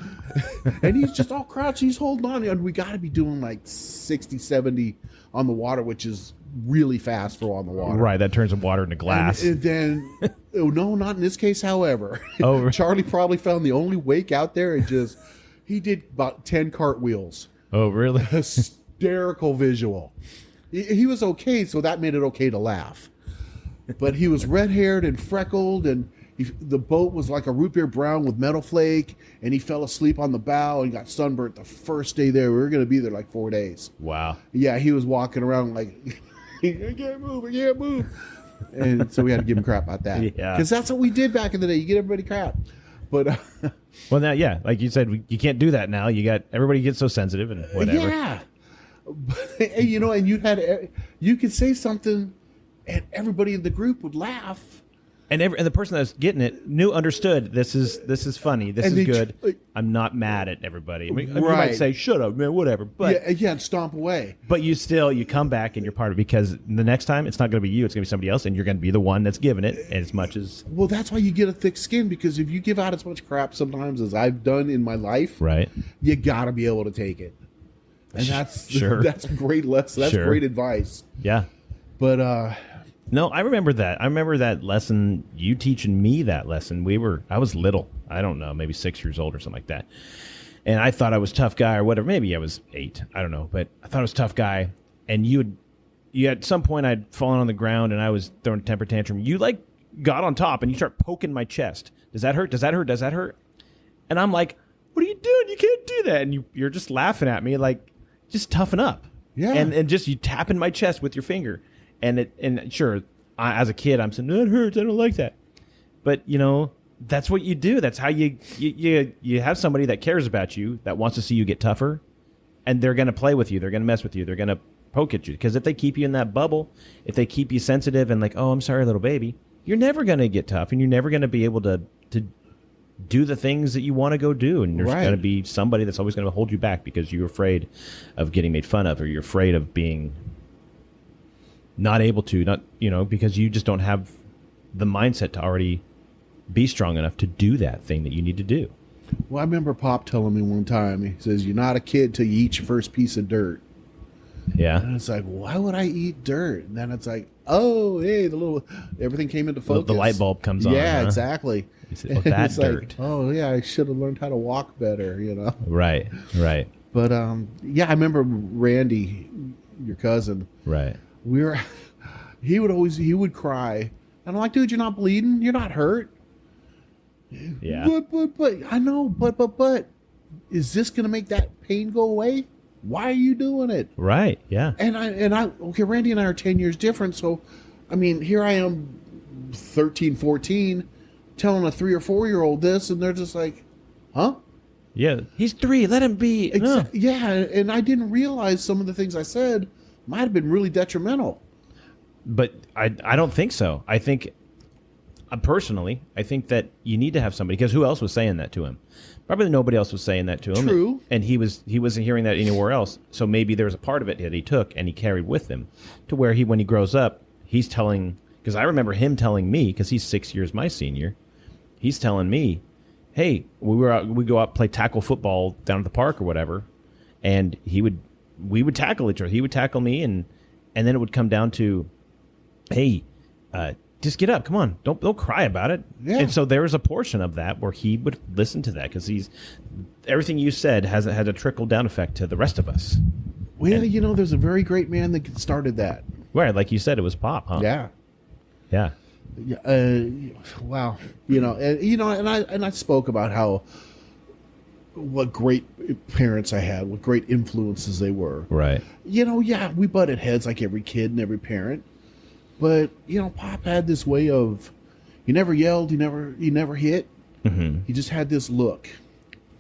And he's just all crouched, he's holding on. And we got to be doing like 60, 70 on the water, which is really fast for on the water. Right. That turns the water into glass. And then, no, not in this case, however. Oh. Charlie probably found the only wake out there and he did about 10 cartwheels. Oh, really? Hysterical visual. He was okay, so that made it okay to laugh. But he was red-haired and freckled, and the boat was like a root beer brown with metal flake, and he fell asleep on the bow and got sunburnt the first day there. We were going to be there like 4 days. Wow. Yeah, he was walking around like, I can't move. And so we had to give him crap about that. Yeah. Because that's what we did back in the day. You get everybody crap. But Well, now, yeah, like you said, you can't do that now. Everybody gets so sensitive and whatever. yeah. But, and you could say something and everybody in the group would laugh. And the person that's getting it understood. This is funny. This And is they good. I'm not mad at everybody. I mean, you Right. might say, "Shut up, man," whatever. But yeah, and stomp away. but you come back and you're part of it, because the next time it's not going to be you. It's going to be somebody else, and you're going to be the one that's giving it as much as Well, that's why you get a thick skin, because if you give out as much crap sometimes as I've done in my life, right. you got to be able to take it. And that's Sure. that's a great lesson. That's Sure. great advice. Yeah. But No, I remember that. I remember that lesson. You teaching me that lesson. I was little. I don't know, maybe 6 years old or something like that. And I thought I was a tough guy or whatever. Maybe I was 8. I don't know, but I thought I was a tough guy. And you at some point I'd fallen on the ground and I was throwing a temper tantrum. You like got on top and you start poking my chest. Does that hurt? Does that hurt? Does that hurt? And I'm like, what are you doing? You can't do that. And you're just laughing at me like, just toughen up. Yeah. And just you tapping my chest with your finger. And sure, as a kid, I'm saying, that hurts. I don't like that. But, that's what you do. That's how you have somebody that cares about you, that wants to see you get tougher. And they're going to play with you. They're going to mess with you. They're going to poke at you. Because if they keep you in that bubble, if they keep you sensitive and like, oh, I'm sorry, little baby, you're never going to get tough. And you're never going to be able to do the things that you want to go do. And there's going to be somebody that's always going to hold you back because you're afraid of getting made fun of, or you're afraid of being not able to, because you just don't have the mindset to already be strong enough to do that thing that you need to do. Well, I remember Pop telling me one time, he says, you're not a kid till you eat your first piece of dirt. Yeah. And it's like, why would I eat dirt? And then it's like, oh, hey, everything came into focus. The light bulb comes on. Yeah, huh? Exactly. Well, that's dirt. Like, oh, yeah, I should have learned how to walk better, Right. But, I remember Randy, your cousin. Right. He would cry. And I'm like, dude, you're not bleeding. You're not hurt. Yeah. But, I know, but, is this going to make that pain go away? Why are you doing it? Right. Yeah. And okay, Randy and I are 10 years different. So, I mean, here I am 13, 14, telling a 3 or 4-year-old this, and they're just like, huh? Yeah. He's 3. Let him be. Yeah. And I didn't realize some of the things I said might have been really detrimental. But I don't think so. I think, personally, I think that you need to have somebody, because who else was saying that to him? Probably nobody else was saying that to him. True. And he wasn't hearing that anywhere else. So maybe there was a part of it that he took and he carried with him to where when he grows up, he's telling, because I remember him telling me, because he's 6 years my senior, he's telling me, hey, we go out play tackle football down at the park or whatever, and we would tackle each other. He would tackle me, and then it would come down to, hey, just get up. Come on. Don't cry about it. Yeah. And so there was a portion of that where he would listen to that, because everything you said has a trickle down effect to the rest of us. Well, there's a very great man that started that. Right. Like you said, it was Pop, huh? Yeah. Yeah. Wow. And I spoke about what great parents I had, what great influences they were. Right. Yeah, we butted heads like every kid and every parent. But, Pop had this way of, he never yelled, he never hit. Mm-hmm. He just had this look.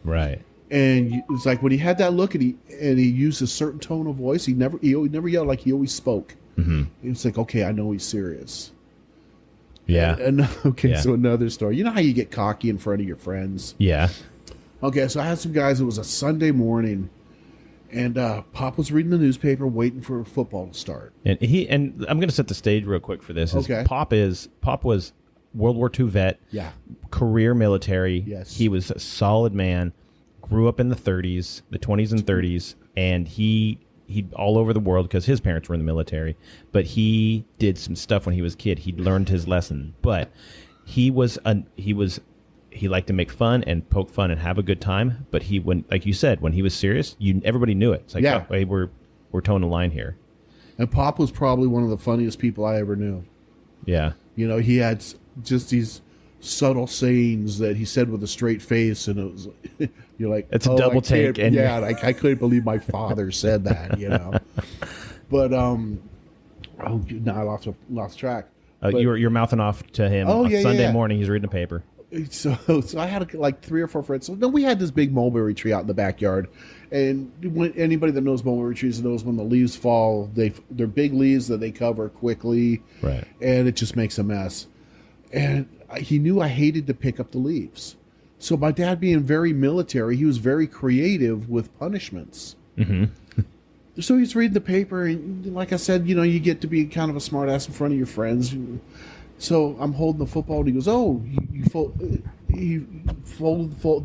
Right. And it's like when he had that look and he used a certain tone of voice, he never yelled, like he always spoke. Mm-hmm. It's like, okay, I know he's serious. Yeah. So another story. You know how you get cocky in front of your friends? Yeah. Okay, so I had some guys, it was a Sunday morning, and Pop was reading the newspaper waiting for football to start. And I'm going to set the stage real quick for this. Okay. Pop was World War II vet. Yeah. Career military. Yes. He was a solid man. Grew up in the 20s and 30s, and he all over the world because his parents were in the military. But he did some stuff when he was a kid. He learned his lesson. But he liked to make fun and poke fun and have a good time. But like you said, when he was serious, everybody knew it. It's like, yeah. Oh, hey, we're towing the line here. And Pop was probably one of the funniest people I ever knew. Yeah. He had just these subtle sayings that he said with a straight face, and it was you're like, it's a double take. And yeah, I couldn't believe my father said that. But now I lost track. You're mouthing off to him on Sunday morning. He's reading a paper. So I had like 3 or 4 friends. So then we had this big mulberry tree out in the backyard, and when anybody that knows mulberry trees knows when the leaves fall, they're big leaves that they cover quickly, right? And it just makes a mess. And he knew I hated to pick up the leaves, so my dad, being very military, he was very creative with punishments. Mm-hmm. So he's reading the paper, and like I said, you get to be kind of a smart ass in front of your friends. So I'm holding the football, and he goes, "Oh, he folded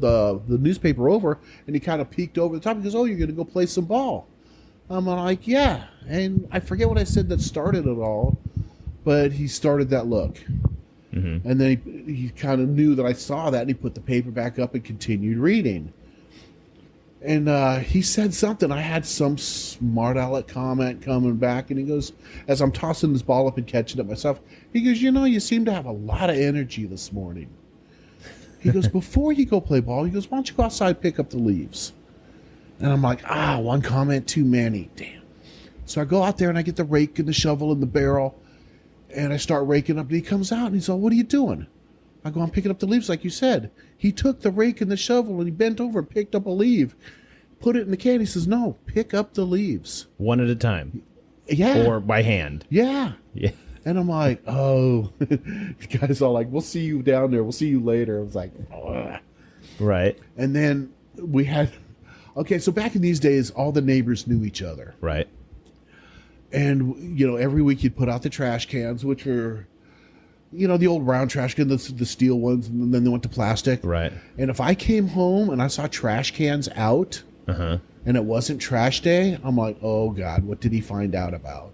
the newspaper over, and he kind of peeked over the top. He goes, "Oh, you're going to go play some ball?" I'm like, "Yeah." And I forget what I said that started it all, but he started that look. Mm-hmm. And then he kind of knew that I saw that, and he put the paper back up and continued reading. And he said something. I had some smart aleck comment coming back, and he goes, as I'm tossing this ball up and catching it myself, he goes, "You seem to have a lot of energy this morning." He goes, before you go play ball, he goes, why don't you go outside and pick up the leaves? And I'm like, one comment too many. Damn. So I go out there and I get the rake and the shovel and the barrel and I start raking up. And he comes out and he's like, what are you doing? I go, I'm picking up the leaves like you said. He took the rake and the shovel and he bent over and picked up a leaf, put it in the can. He says, no, pick up the leaves. One at a time. Yeah. Or by hand. Yeah. Yeah. And I'm like, oh. The guy's all like, we'll see you down there. We'll see you later. I was like, ugh. Right. And then we had, okay, so back in these days, all the neighbors knew each other. Right. And, every week you'd put out the trash cans, which were, the old round trash cans, the steel ones, and then they went to plastic. Right. And if I came home and I saw trash cans out and it wasn't trash day, I'm like, oh, God, what did he find out about?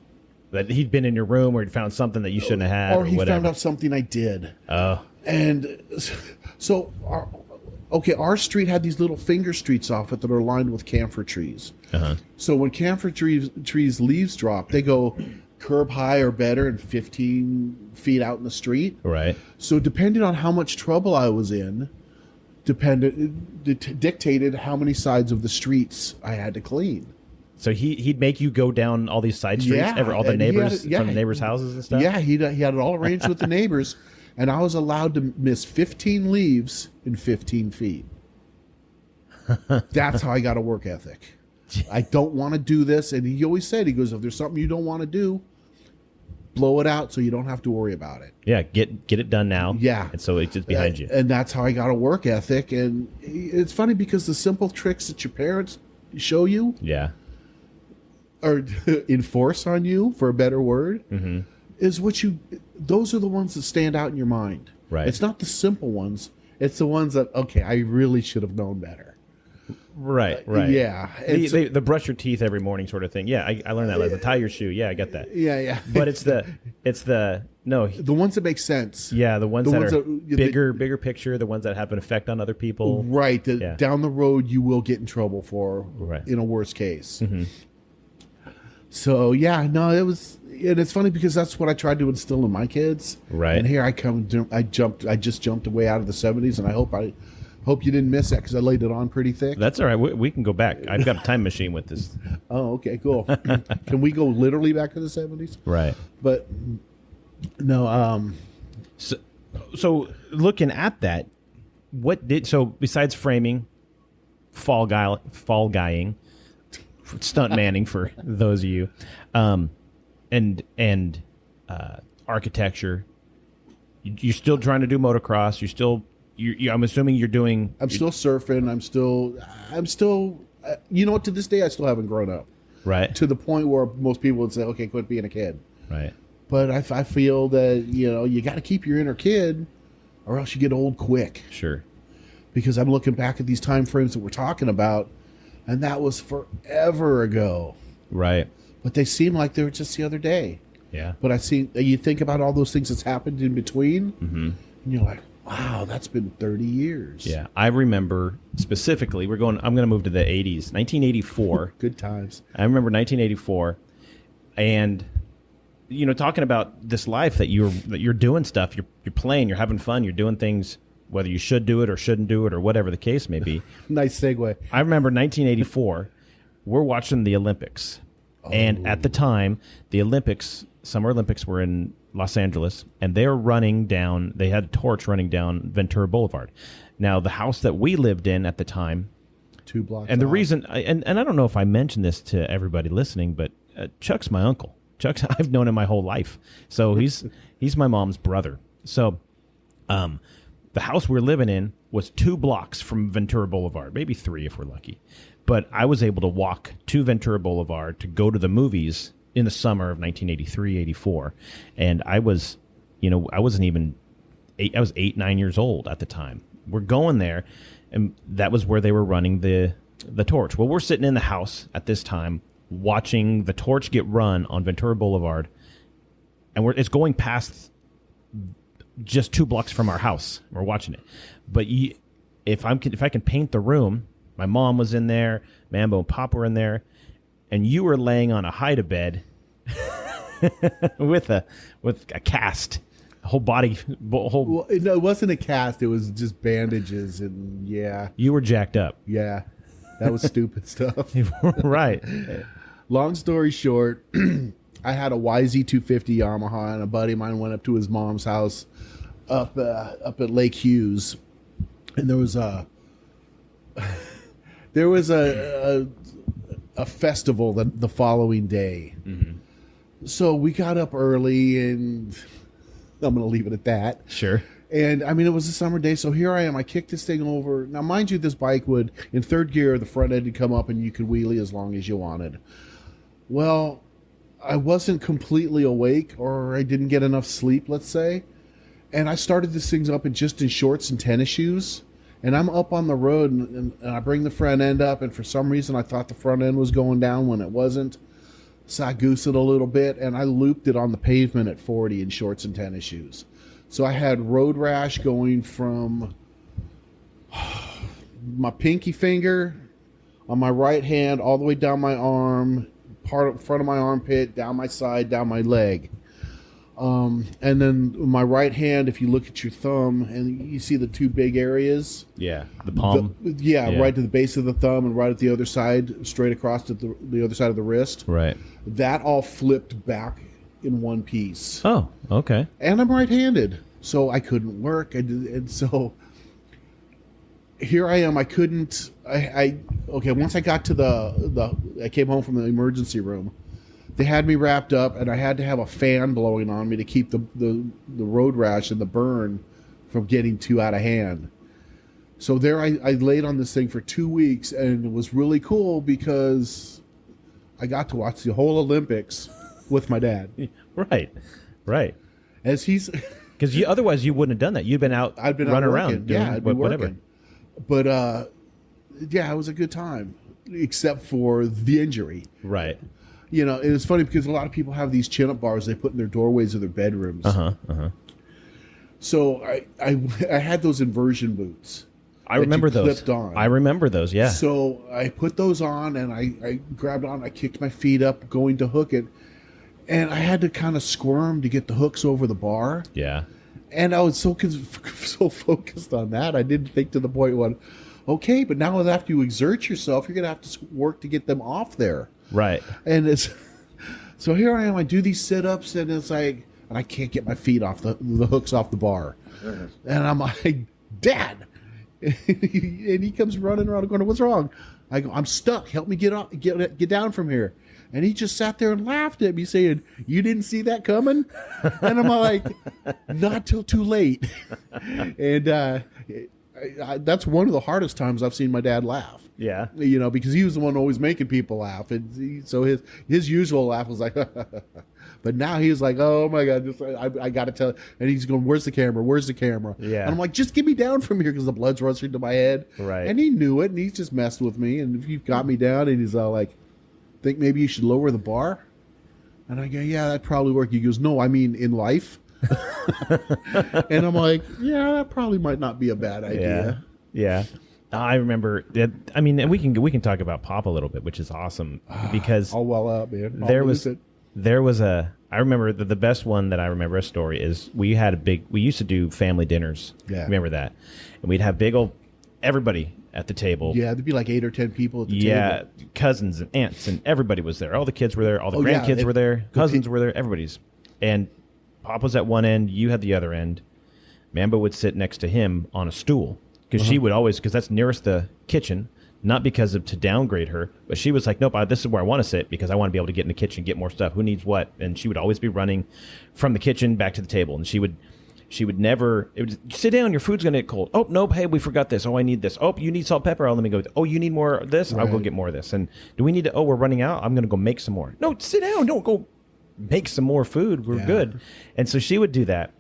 That he'd been in your room or he'd found something that you shouldn't have had. Or he whatever. found out something I did. Oh. And so, our street had these little finger streets off it that are lined with camphor trees. So when camphor trees leaves drop, they go curb high or better and 15 feet out in the street. Right. So depending on how much trouble I was in, dictated how many sides of the streets I had to clean. So he'd make you go down all these side streets, all the neighbors from the neighbors' houses and stuff? Yeah, he had it all arranged with the neighbors, and I was allowed to miss 15 leaves in 15 feet. That's how I got a work ethic. I don't want to do this, and he always said, he goes, if there's something you don't want to do, blow it out so you don't have to worry about it. Yeah, get it done now. Yeah. And so it's just behind you. And that's how I got a work ethic, and it's funny because the simple tricks that your parents show you or enforce on you, for a better word, is those are the ones that stand out in your mind. Right. It's not the simple ones. It's the ones that, okay, I really should have known better. Right. Yeah. The brush your teeth every morning sort of thing. Yeah, I learned that lesson. Tie your shoe. Yeah, I get that. Yeah. But it's the the ones that make sense. Yeah, the ones that are bigger picture, the ones that have an effect on other people. Right. Down the road you will get in trouble for in a worst case. So it was, and it's funny because that's what I tried to instill in my kids. Right. And here I come. I just jumped away out of the 70s, and I hope you didn't miss that because I laid it on pretty thick. That's all right. We can go back. I've got a time machine with this. Oh, okay, cool. Can we go literally back to the 70s? Right. But no. So looking at that, besides framing, fall guying, stunt manning for those of you, and architecture, you're still trying to do motocross. I'm assuming you're doing. I'm still surfing. I'm still. You know what? To this day, I still haven't grown up. Right. To the point where most people would say, "Okay, quit being a kid." Right. But I feel that you got to keep your inner kid, or else you get old quick. Sure. Because I'm looking back at these time frames that we're talking about, and that was forever ago. Right. But they seem like they were just the other day. Yeah. But you think about all those things that's happened in between, and you're like, wow, that's been 30 years. Yeah. I remember specifically, I'm going to move to the 80s, 1984. Good times. I remember 1984, and talking about this life that you're doing stuff, you're playing, you're having fun, you're doing things, whether you should do it or shouldn't do it or whatever the case may be. Nice segue. I remember 1984, we're watching the Olympics. And at the time, the Summer Olympics were in Los Angeles, and they had a torch running down Ventura Boulevard. Now, the house that we lived in at the time, 2 blocks and the off. reason, and I don't know if I mentioned this to everybody listening, but Chuck's my uncle. I've known him my whole life. So he's my mom's brother. So the house we're living in was 2 blocks from Ventura Boulevard, maybe 3 if we're lucky. But I was able to walk to Ventura Boulevard to go to the movies in the summer of 1983, 84. And I was, I wasn't even 8, I was 8, 9 years old at the time. We're going there, and that was where they were running the torch. Well, we're sitting in the house at this time watching the torch get run on Ventura Boulevard, and it's going past just 2 blocks from our house. We're watching it. But if I can paint the room, my mom was in there, Mambo Pop were in there, and you were laying on a hide-a-bed with a cast whole body, whole. Well, no, it wasn't a cast. It was just bandages, and yeah, You were jacked up, that was stupid stuff. right? Long story short, I had a YZ250 Yamaha, and a buddy of mine went up to his mom's house up at Lake Hughes, and there was a festival the following day. Mm-hmm. So we got up early, and I'm going to leave it at that. Sure. And I mean, it was a summer day, so here I am. I kicked this thing over. Now, mind you, this bike would, in third gear, the front end would come up, and you could wheelie as long as you wanted. Well, I wasn't completely awake, or I didn't get enough sleep, let's say. And I started this thing up just in shorts and tennis shoes. And I'm up on the road, and I bring the front end up, and for some reason I thought the front end was going down when it wasn't. So I goosed it a little bit, and I looped it on the pavement at 40 in shorts and tennis shoes. So I had road rash going from my pinky finger on my right hand all the way down my arm, front of my armpit, down my side, down my leg. And then my right hand, if you look at your thumb and you see the two big areas. Yeah, the palm. Right to the base of the thumb and right at the other side, straight across to the other side of the wrist. Right. That all flipped back in one piece. Oh, okay. And I'm right-handed, so I couldn't work. And so here I am. I couldn't. Okay. Once I got to I came home from the emergency room. They had me wrapped up, and I had to have a fan blowing on me to keep the road rash and the burn from getting too out of hand. So there I laid on this thing for 2 weeks, and it was really cool because I got to watch the whole Olympics with my dad. Right. As he's... Because otherwise you wouldn't have done that. You'd been out I'd been running out around working. doing I'd been whatever. working. But, it was a good time, except for the injury. Right. You know, it's funny because a lot of people have these chin-up bars they put in their doorways of their bedrooms. So I had those inversion boots. I remember those. Clipped on. I remember those, yeah. So I put those on, and I grabbed on. I kicked my feet up, going to hook it, and I had to kind of squirm to get the hooks over the bar. Yeah. And I was so focused on that, I didn't think to the point when, okay, but now after you exert yourself, you're going to have to work to get them off there. Right. And it's so here I am. I do these sit-ups, and it's like, and I can't get my feet off the hooks off the bar. And I'm like, Dad, and he comes running around the corner. What's wrong? I go, I'm stuck. Help me get down from here. And he just sat there and laughed at me, saying, "You didn't see that coming?" And I'm like, "Not till too late." And that's one of the hardest times I've seen my dad laugh. Yeah. You know, because he was the one always making people laugh. And so his usual laugh was like, but now he's like, oh my God, I got to tell. And he's going, where's the camera? Where's the camera? Yeah. And I'm like, just get me down from here because the blood's rushing to my head. Right. And he knew it, and he's just messed with me. And he got me down, and he's all like, think maybe you should lower the bar? And I go, yeah, that'd probably work. He goes, no, I mean in life. And I'm like, yeah, that probably might not be a bad idea. Yeah. I remember that. I mean, and we can talk about Pop a little bit, which is awesome because all well up, man. There was I remember the best one that I remember a story is we used to do family dinners. Yeah. Remember that? And we'd have big old everybody at the table. Yeah, there'd be like 8 or 10 people at the table. Yeah, cousins and aunts and everybody was there. All the kids were there. All the grandkids were there. Cousins were there. Everybody's. And Pop was at one end. You had the other end. Mambo would sit next to him on a stool because she would always, because that's nearest the kitchen, not because of to downgrade her, but she was like, nope, this is where I want to sit because I want to be able to get in the kitchen, get more stuff. Who needs what? And she would always be running from the kitchen back to the table. And she would never, it would sit down, your food's going to get cold. Oh, nope, hey, we forgot this. Oh, I need this. Oh, you need salt, pepper. Oh, let me go. Oh, you need more of this? Right. I'll go get more of this. And do we need to, we're running out. I'm going to go make some more. No, sit down. Don't go make some more food. We're good. And so she would do that.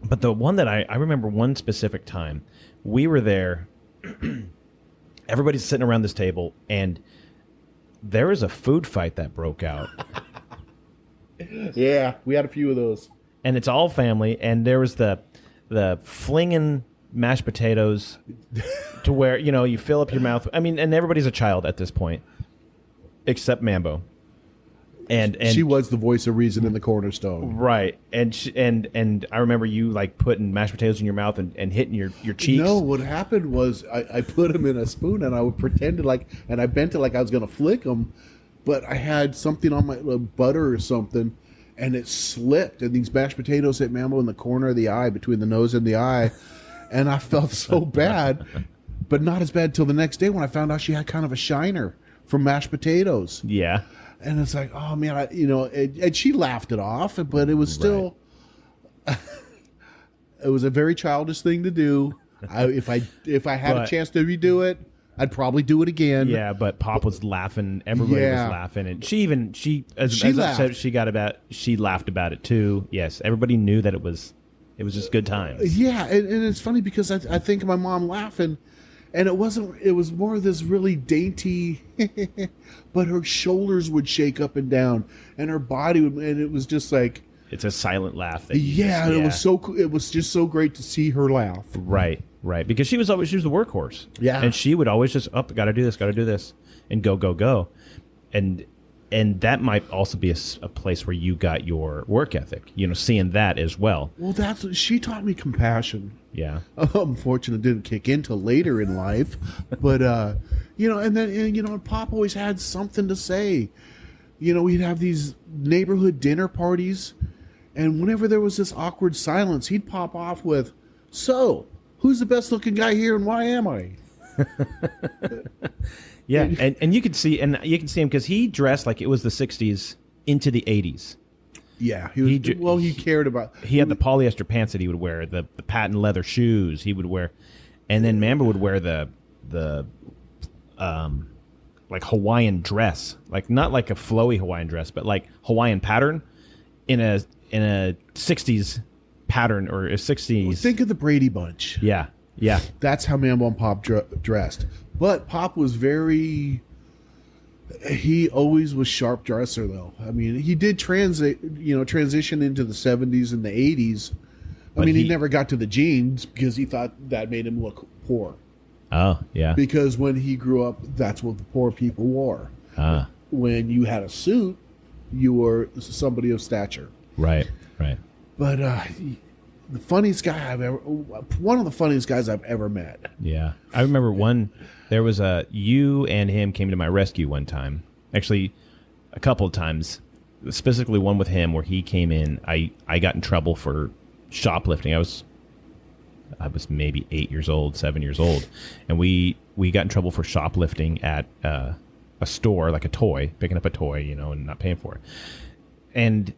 But the one that I remember one specific time, we were there, everybody's sitting around this table, and there was a food fight that broke out. Yeah, we had a few of those. And it's all family, and there was the flinging mashed potatoes to where, you fill up your mouth. I mean, and everybody's a child at this point, except Mambo. And she was the voice of reason in the cornerstone. Right. And I remember you like putting mashed potatoes in your mouth and hitting your cheeks. No, what happened was I put them in a spoon and I would pretend to and I bent it like I was going to flick them, but I had something on my butter or something, and it slipped, and these mashed potatoes hit Mambo in the corner of the eye, between the nose and the eye, and I felt so bad, but not as bad till the next day when I found out she had kind of a shiner from mashed potatoes. Yeah. And it's like, oh man, and she laughed it off, but it was still, it was a very childish thing to do. If I had a chance to redo it, I'd probably do it again. Yeah, but Pop was laughing. Everybody was laughing, and she said she laughed about it too. Yes, everybody knew that it was just good times. Yeah, and it's funny because I think of my mom laughing, and it was more of this really dainty, but her shoulders would shake up and down, and her body would, and it was just like, it's a silent laugh. It was just so great to see her laugh. Right, because she was the workhorse. Yeah, and she would always just got to do this, and go, and that might also be a place where you got your work ethic. Seeing that as well. Well, she taught me compassion. Yeah, unfortunately, it didn't kick in till later in life, but and then Pop always had something to say. We'd have these neighborhood dinner parties, and whenever there was this awkward silence, he'd pop off with, "So, who's the best looking guy here, and why am I?" Yeah, and you can see him because he dressed like it was the '60s into the '80s. Yeah, he cared about. He had the polyester pants that he would wear, the patent leather shoes he would wear, and then Mambo would wear the like Hawaiian dress, like not like a flowy Hawaiian dress, but like Hawaiian pattern in a '60s pattern or a '60s. Well, think of the Brady Bunch. Yeah. That's how Mambo and Pop dressed. But Pop was he always was sharp dresser, though. I mean, he did transition into the '70s and the '80s. He never got to the jeans because he thought that made him look poor. Oh, yeah. Because when he grew up, that's what the poor people wore. When you had a suit, you were somebody of stature. Right. But the funniest guy one of the funniest guys I've ever met. Yeah. I remember there was you and him came to my rescue one time. Actually, a couple of times, specifically one with him where he came in. I got in trouble for shoplifting. I was maybe 7 years old. And we got in trouble for shoplifting at a store, like a toy, picking up a toy, and not paying for it. And,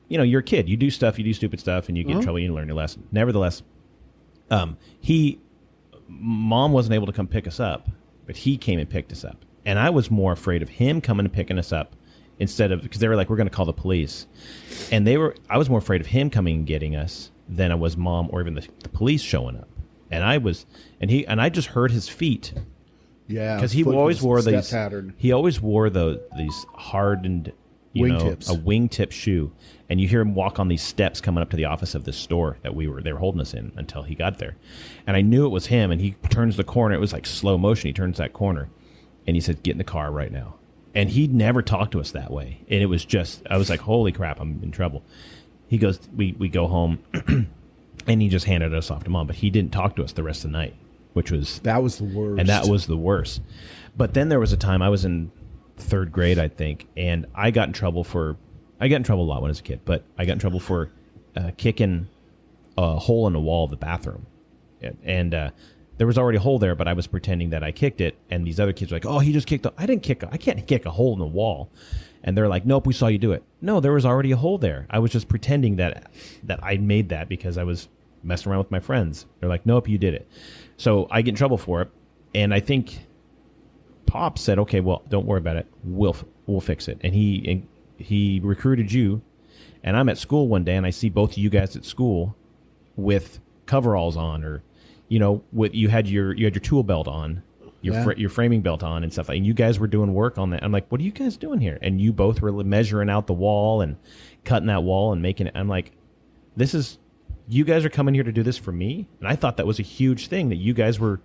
you're a kid. You do stupid stuff, and you get in trouble. You learn your lesson. Nevertheless, Mom wasn't able to come pick us up, but he came and picked us up. And I was more afraid of him coming and picking us up because they were like, we're going to call the police. And I was more afraid of him coming and getting us than I was Mom or even the police showing up. And I just heard his feet. Yeah. Because he always wore these pattern. He always wore these hardened wingtips. A wingtip shoe, and you hear him walk on these steps coming up to the office of this store that they were holding us in until he got there. And I knew it was him, and he turns the corner. It was like slow motion. He turns that corner, and he said, "Get in the car right now." And he'd never talked to us that way. And it was just, I was like, holy crap, I'm in trouble. He goes, we go home, and he just handed us off to Mom, but he didn't talk to us the rest of the night, that was the worst. And that was the worst. But then there was a time I was in third grade, I think, and I got in trouble a lot when I was a kid, but I got in trouble for kicking a hole in the wall of the bathroom. And there was already a hole there, but I was pretending that I kicked it, and these other kids were like, oh, he just kicked I can't kick a hole in the wall. And they're like, nope, we saw you do it. No, there was already a hole there. I was just pretending that I made that because I was messing around with my friends. They're like, nope, you did it. So I get in trouble for it, and I think Pop said, okay, well, don't worry about it. We'll fix it. And he recruited you, and I'm at school one day, and I see both of you guys at school with coveralls on, or you had your tool belt on, your framing belt on, and stuff. And you guys were doing work on that. I'm like, what are you guys doing here? And you both were measuring out the wall and cutting that wall and making it. I'm like, you guys are coming here to do this for me? And I thought that was a huge thing that you guys were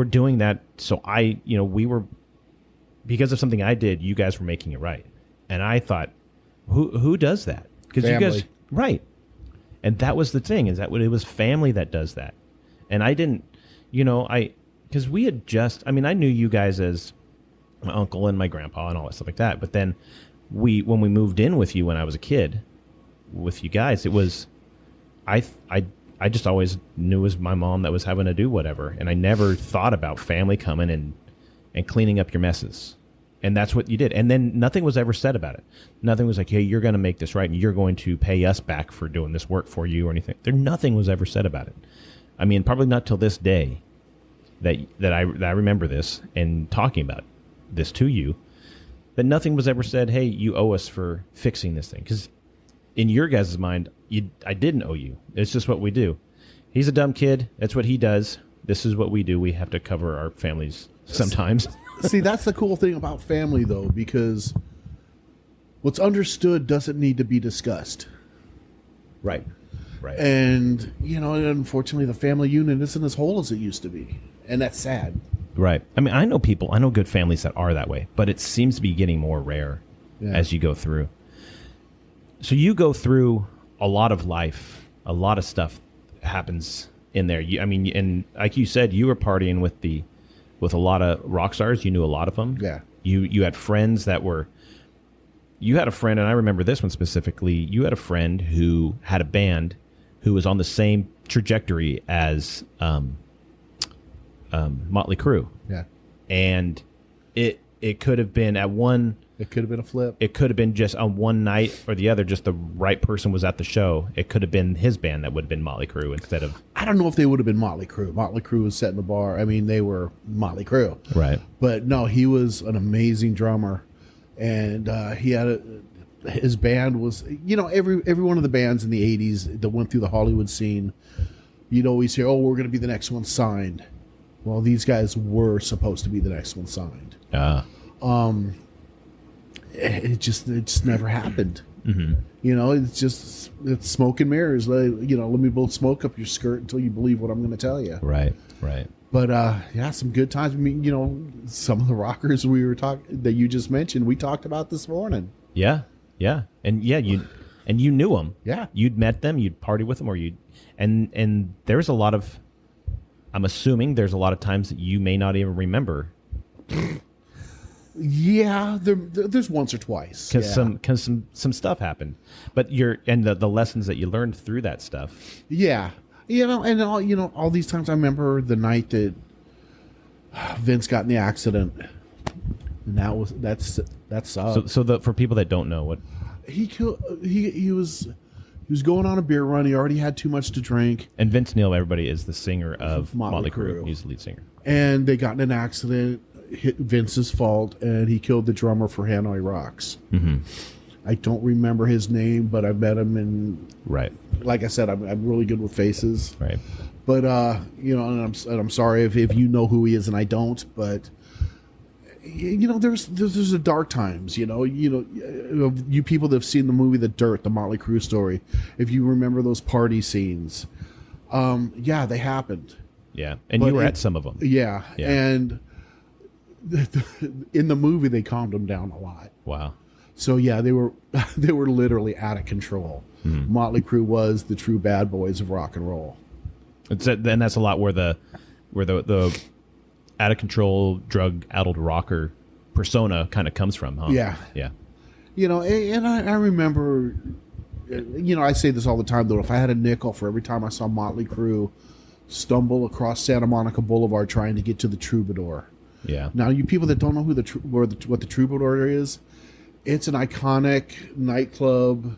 doing that. So we were because of something I did, you guys were making it right. And I thought, who does that? Because you guys, right. And that was the thing, is that it was family that does that. And I didn't, because we had I knew you guys as my uncle and my grandpa and all that stuff like that. But then when we moved in with you when I was a kid, with you guys, it was, I just always knew it was my mom that was having to do whatever. And I never thought about family coming and cleaning up your messes. And that's what you did. And then nothing was ever said about it. Nothing was like, hey, you're going to make this right and you're going to pay us back for doing this work for you or anything. Nothing was ever said about it. I mean, probably not till this day that I remember this and talking about this to you. But nothing was ever said, hey, you owe us for fixing this thing. Because in your guys' mind, I didn't owe you. It's just what we do. He's a dumb kid. That's what he does. This is what we do. We have to cover our families sometimes. See, that's the cool thing about family, though, because what's understood doesn't need to be discussed. Right. And, unfortunately, the family unit isn't as whole as it used to be. And that's sad. Right. I mean, I know good families that are that way, but it seems to be getting more rare as you go through. So you go through a lot of life, a lot of stuff happens in there. And like you said, you were partying with a lot of rock stars. You knew a lot of them. Yeah. You had friends that were. You had a friend, and I remember this one specifically. You had a friend who had a band who was on the same trajectory as Motley Crue. Yeah. And it could have been at one. It could have been a flip. It could have been just on one night or the other, just the right person was at the show. It could have been his band that would have been Motley Crue instead of... I don't know if they would have been Motley Crue. Motley Crue was setting the bar. I mean, they were Motley Crue. Right. But no, he was an amazing drummer. And he had his band was... every one of the bands in the 80s that went through the Hollywood scene, you'd always hear, oh, we're going to be the next one signed. Well, these guys were supposed to be the next one signed. It just never happened. Mm-hmm. It's smoke and mirrors. Let me blow smoke up your skirt until you believe what I'm going to tell you. Right. But some good times. I mean, some of the rockers we were talking that you just mentioned, we talked about this morning. Yeah, and you knew them. Yeah, you'd met them, you'd party with them, and there's a lot of. I'm assuming there's a lot of times that you may not even remember. Yeah, there's once or twice because some stuff happened, but the lessons that you learned through that stuff. Yeah, and all these times I remember the night that Vince got in the accident, and that sucked. So for people that don't know what he was going on a beer run. He already had too much to drink. And Vince Neal, everybody, is the singer of Motley Crue. He's the lead singer. And they got in an accident. Hit Vince's fault, and he killed the drummer for Hanoi Rocks. Mm-hmm. I don't remember his name, but I met him, and like I said, I'm really good with faces. Right. But and I'm sorry if you know who he is and I don't. But there's a dark times. You people that have seen the movie The Dirt, the Motley Crue story. If you remember those party scenes, they happened. Yeah, and you were at some of them. Yeah. And. In the movie, they calmed them down a lot. Wow. So yeah, they were literally out of control. Mm-hmm. Motley Crue was the true bad boys of rock and roll. And that's a lot where the out of control, drug addled rocker persona kind of comes from, huh? Yeah. And I remember, I say this all the time though. If I had a nickel for every time I saw Motley Crue stumble across Santa Monica Boulevard trying to get to the Troubadour. Yeah. Now, you people that don't know what the Troubadour is, it's an iconic nightclub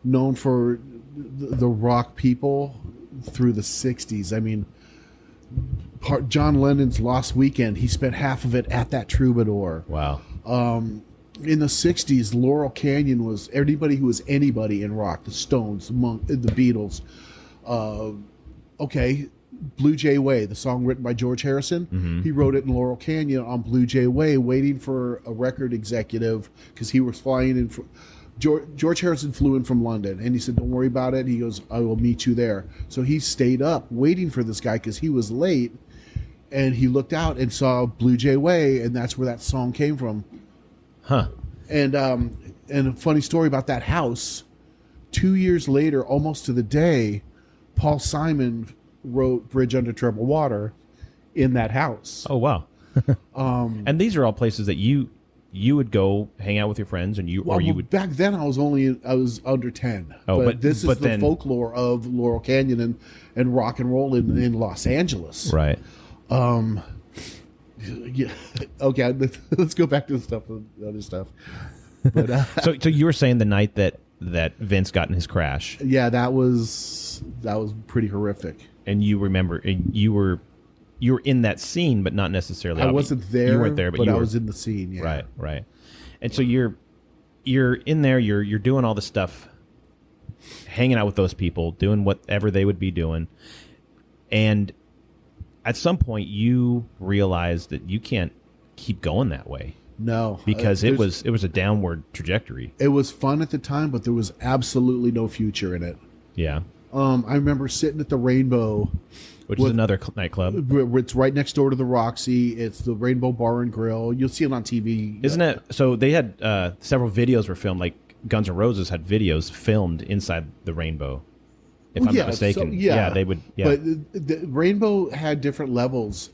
known for the rock people through the 60s. I mean, John Lennon's Lost Weekend, he spent half of it at that Troubadour. Wow. In the 60s, Laurel Canyon was anybody who was anybody in rock. The Stones, the Beatles. Blue Jay Way, the song written by George Harrison. Mm-hmm. He wrote it in Laurel Canyon on Blue Jay Way, waiting for a record executive because he was flying in. George Harrison flew in from London, and he said, "Don't worry about it." He goes, "I will meet you there." So he stayed up waiting for this guy because he was late, and he looked out and saw Blue Jay Way, and that's where that song came from. Huh. And a funny story about that house. 2 years later, almost to the day, Paul Simon wrote "Bridge Under Troubled Water" in that house. Oh wow. And these are all places that you would go hang out with your friends, and you would. Back then I was under 10. Oh, but this is but the then, folklore of Laurel Canyon and rock and roll in Los Angeles. right? Yeah. Okay, let's go back to the other stuff. But So you were saying the night that Vince got in his crash, yeah, that was pretty horrific. and you remember, and you were in that scene, but not necessarily. I wasn't there. You weren't there, but you I were, was in the scene. Yeah. Right. And so you're in there. You're doing all the stuff, hanging out with those people, doing whatever they would be doing, and at some point you realize that you can't keep going that way. No, because it was a downward trajectory. It was fun at the time, but there was absolutely no future in it. Yeah. I remember sitting at the Rainbow, Which is another nightclub. It's right next door to the Roxy. It's the Rainbow Bar and Grill. You'll see it on TV. Isn't it? So they had several videos were filmed. Like Guns N' Roses had videos filmed inside the Rainbow. If I'm not mistaken. So, they would. Yeah. But the Rainbow had different levels,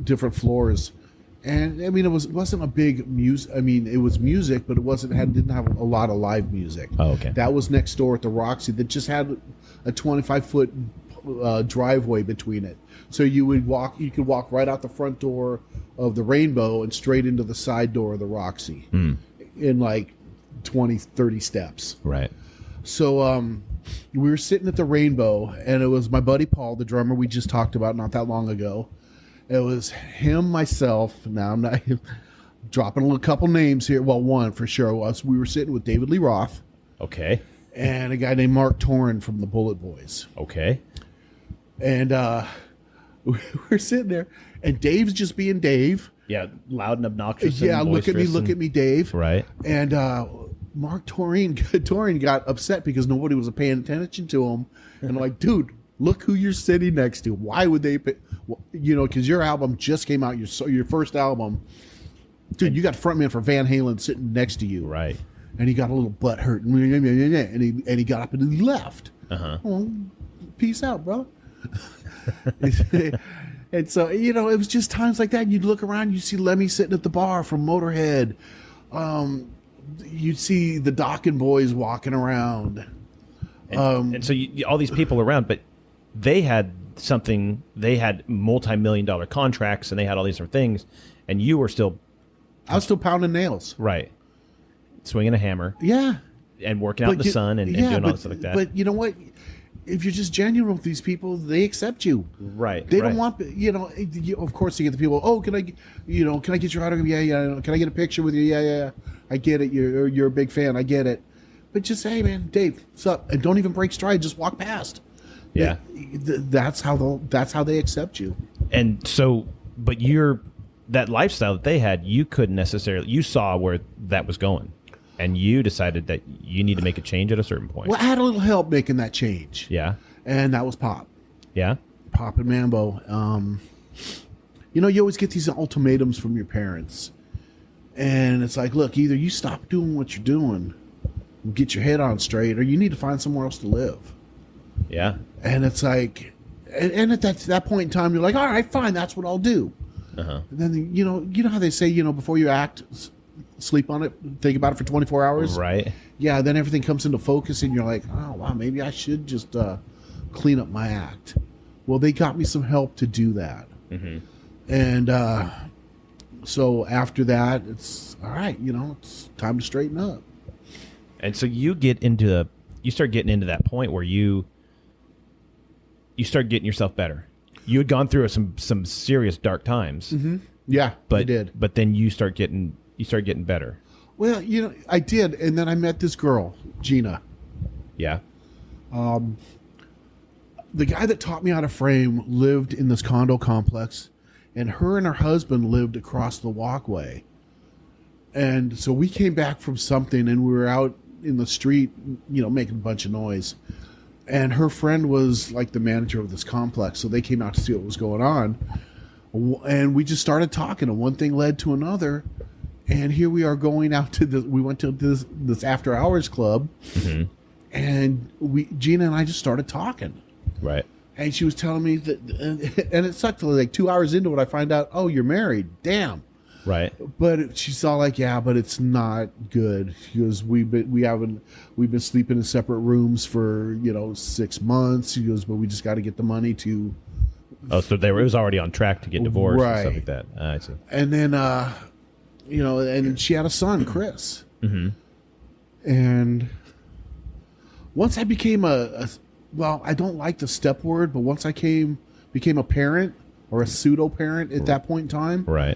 different floors. And I mean, it wasn't a big music. I mean, it was music, but didn't have a lot of live music. Oh, okay. That was next door at the Roxy. That just had a 25-foot driveway between it. So you could walk right out the front door of the Rainbow and straight into the side door of the Roxy in like 20, 30 steps. Right. So we were sitting at the Rainbow, and it was my buddy Paul, the drummer we just talked about not that long ago. It was him, myself. Now I'm not dropping a couple names here. Well, one for sure was we were sitting with David Lee Roth. Okay. And a guy named Mark Torrin from the Bullet Boys. Okay. And we're sitting there, and Dave's just being Dave. Yeah, loud and obnoxious. Yeah, and look at me, Dave. Right. And Mark Torrin got upset because nobody was paying attention to him. And I'm like, dude, look who you're sitting next to. Why would they pay? Because your album just came out, your first album. Dude, you got frontman for Van Halen sitting next to you. Right. And he got a little butt hurt. And he got up and he left. Uh-huh. Well, peace out, bro. And so, it was just times like that. You'd look around, you'd see Lemmy sitting at the bar from Motorhead. You'd see the Dokken Boys walking around. And so all these people around, but they had multi-million-dollar contracts, and they had all these different things, and you were still... I was still pounding nails. Right. Swinging a hammer. Yeah. And working out in the sun and doing all this stuff like that. But you know what? If you're just genuine with these people, they accept you. Right. They don't want, of course you get the people, oh, can I get your autograph? Yeah. Can I get a picture with you? Yeah. I get it. You're a big fan. I get it. But just say, hey, man, Dave, what's up? And don't even break stride. Just walk past. Yeah. That's how they accept you. And so, but that lifestyle that they had, you couldn't necessarily, you saw where that was going. And you decided that you need to make a change at a certain point. Well, I had a little help making that change. Yeah. And that was Pop. Yeah. Pop and Mambo. You always get these ultimatums from your parents. And it's like, look, either you stop doing what you're doing and get your head on straight, or you need to find somewhere else to live. Yeah. And it's like, and at that point in time, you're like, all right, fine, that's what I'll do. Uh-huh. And then, you know how they say, before you act, sleep on it, think about it for 24 hours. Right. Yeah, then everything comes into focus, and you're like, oh, wow, maybe I should just clean up my act. Well, they got me some help to do that. Mm-hmm. And so after that, it's all right, it's time to straighten up. And so you start getting into that point where you start getting yourself better. You had gone through some serious dark times. Mm-hmm. Yeah, I did. But then you start getting better. Well, I did, and then I met this girl, Gina. Yeah. The guy that taught me how to frame lived in this condo complex, and her and her husband lived across the walkway. And so we came back from something, and we were out in the street, making a bunch of noise. And her friend was like the manager of this complex, so they came out to see what was going on. And we just started talking, and one thing led to another. And here we are going out to we went to this after hours club, and Gina and I just started talking. Right. And she was telling me that, and it sucked. Like 2 hours into it, I find out, oh, you're married. Damn. Right. But she's all like, yeah, but it's not good. She goes, we've been sleeping in separate rooms for 6 months. She goes, but we just got to get the money to. Oh, so it was already on track to get divorced right. and stuff like that. I see. And then, and she had a son, Chris. And once I became well, I don't like the step word, but once I became a parent or a pseudo parent at that point in time, right,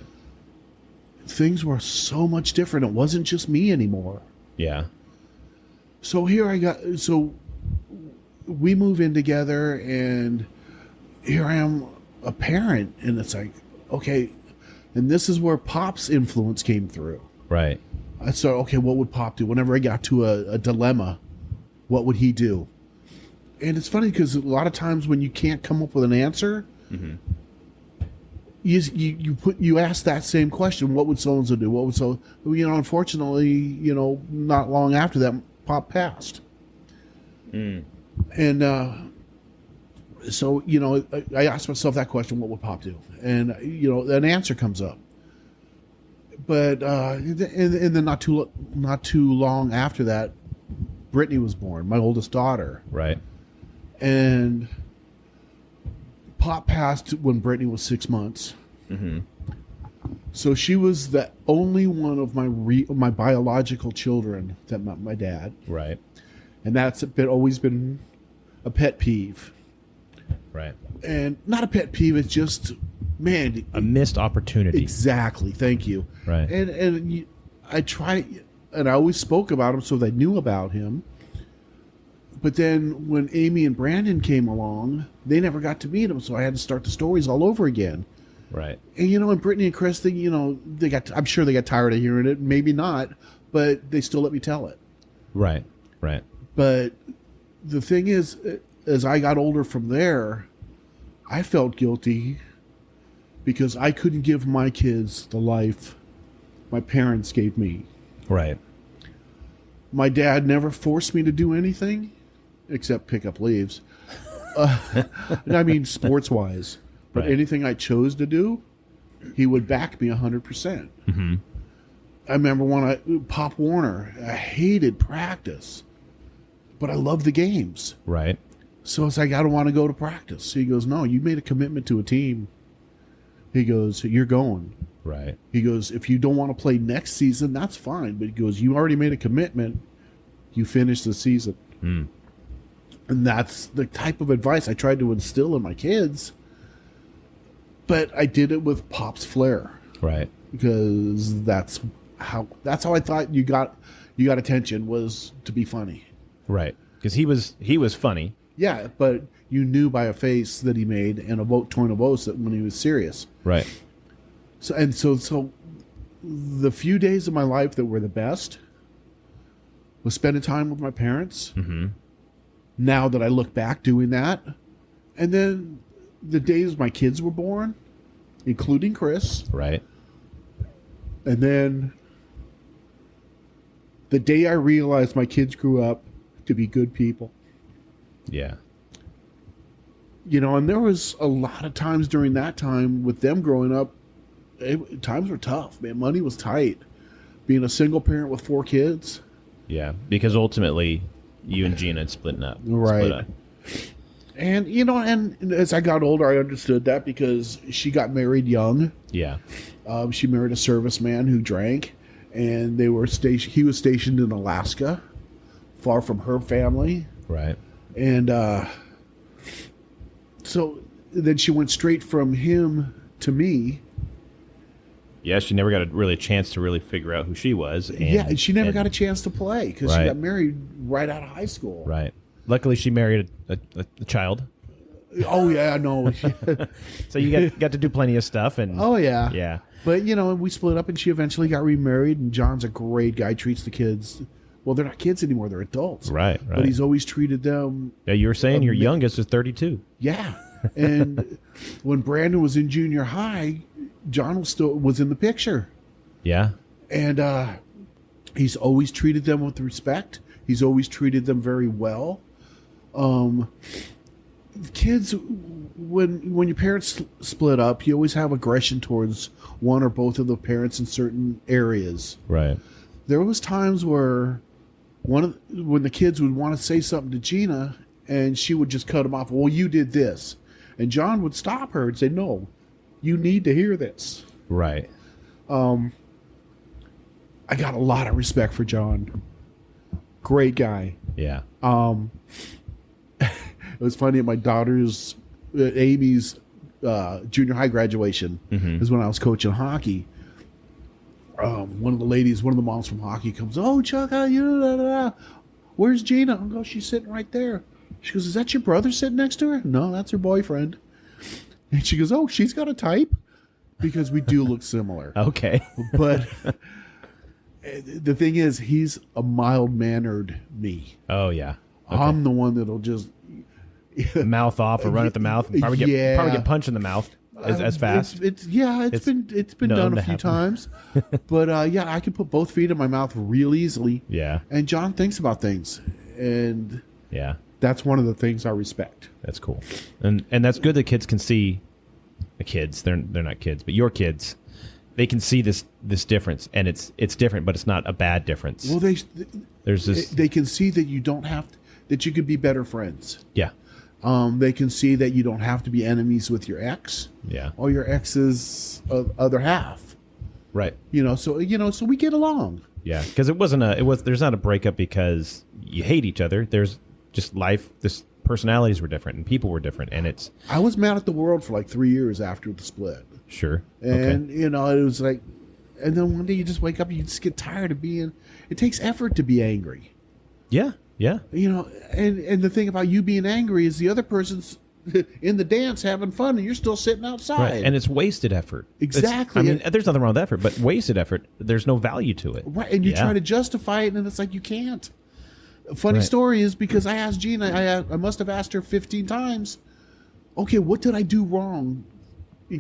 things were so much different. It wasn't just me anymore. Yeah. So we move in together, and here I am, a parent, and it's like, okay, and this is where Pop's influence came through. Right. So, okay, what would Pop do? Whenever I got to a dilemma, what would he do? And it's funny because a lot of times when you can't come up with an answer, you ask that same question: what would so and so do? What would so? Unfortunately, not long after that, Pop passed. And so I asked myself that question: what would Pop do? And an answer comes up. But and then not too long after that, Brittany was born, my oldest daughter. Right. And Pop passed when Brittany was 6 months. So she was the only one of my biological children that met my dad. Right. And that's always been a pet peeve. Right. And not a pet peeve, it's just, man, a missed opportunity. Exactly. Thank you. Right. And I try, and I always spoke about him so they knew about him. But then when Amy and Brandon came along, they never got to meet him, so I had to start the stories all over again. Right. And and Brittany and Chris, I'm sure they got tired of hearing it, maybe not, but they still let me tell it. Right. Right. But the thing is, as I got older from there, I felt guilty because I couldn't give my kids the life my parents gave me. Right. My dad never forced me to do anything except pick up leaves. I mean, sports-wise. But anything I chose to do, he would back me 100%. I remember when Pop Warner, I hated practice, but I loved the games. Right. So it's like, I don't want to go to practice. He goes, no, you made a commitment to a team. He goes, you're going. Right. He goes, if you don't want to play next season, that's fine. But he goes, you already made a commitment. You finished the season. And that's the type of advice I tried to instill in my kids. But I did it with Pop's flair. Right. Because that's how I thought you got attention, was to be funny. Right. Because he was funny. Yeah, but you knew by a face that he made and a tone of voice that when he was serious. Right. So the few days of my life that were the best was spending time with my parents. Now that I look back doing that. And then the days my kids were born, including Chris. Right. And then the day I realized my kids grew up to be good people. Yeah. And there was a lot of times during that time with them growing up, times were tough, man. Money was tight. Being a single parent with 4 kids. Yeah, because ultimately you and Gina had split up. Right. And, and as I got older, I understood that because she got married young. Yeah. She married a serviceman who drank, and he was stationed in Alaska, far from her family. Right. And so then she went straight from him to me. Yeah, she never got a chance to really figure out who she was. And she never got a chance to play because she got married right out of high school. Right. Luckily, she married a child. Oh, yeah, no. So you got to do plenty of stuff. And oh, yeah. Yeah. But, we split up, and she eventually got remarried, and John's a great guy, treats the kids. Well, they're not kids anymore. They're adults. Right. But he's always treated them. Yeah, you were saying your youngest is 32. Yeah. And when Brandon was in junior high, John was in the picture. Yeah. And he's always treated them with respect. He's always treated them very well. Kids, when your parents split up, you always have aggression towards one or both of the parents in certain areas. Right. There was times where when the kids would want to say something to Gina, and she would just cut them off. Well, you did this, and John would stop her and say, "No, you need to hear this." Right. I got a lot of respect for John. Great guy. Yeah. It was funny at my daughter's, Amy's, junior high graduation is when I was coaching hockey. One of the moms from hockey comes, "Oh, Chuck, where's Gina?" I go, "She's sitting right there." She goes, "Is that your brother sitting next to her?" "No, that's her boyfriend." And she goes, "Oh, she's got a type?" Because we do look similar. Okay. But the thing is, he's a mild-mannered me. Oh, yeah. Okay. I'm the one that'll just mouth off or run at the mouth. Probably get punched in the mouth as fast. It's been done a few times. But I can put both feet in my mouth real easily. Yeah. And John thinks about things. And yeah, that's one of the things I respect. That's cool. And that's good that kids can see the kids. They're not kids, but your kids. They can see this difference, and it's different, but it's not a bad difference. Well, they can see that you don't have to, that you could be better friends. Yeah. They can see that you don't have to be enemies with your ex. Yeah. Or your ex's other half. Right. So we get along. Yeah, because there's not a breakup because you hate each other. There's just life. This personalities were different and people were different, and I was mad at the world for like 3 years after the split. Sure. And it was like, and then one day you just wake up and you just get tired of being. It takes effort to be angry. Yeah. Yeah. And the thing about you being angry is the other person's in the dance having fun and you're still sitting outside. Right. And it's wasted effort. Exactly. There's nothing wrong with effort, but wasted effort, there's no value to it. Right. And you try to justify it and it's like you can't. A funny story is because I asked Gina, I must have asked her 15 times, okay, what did I do wrong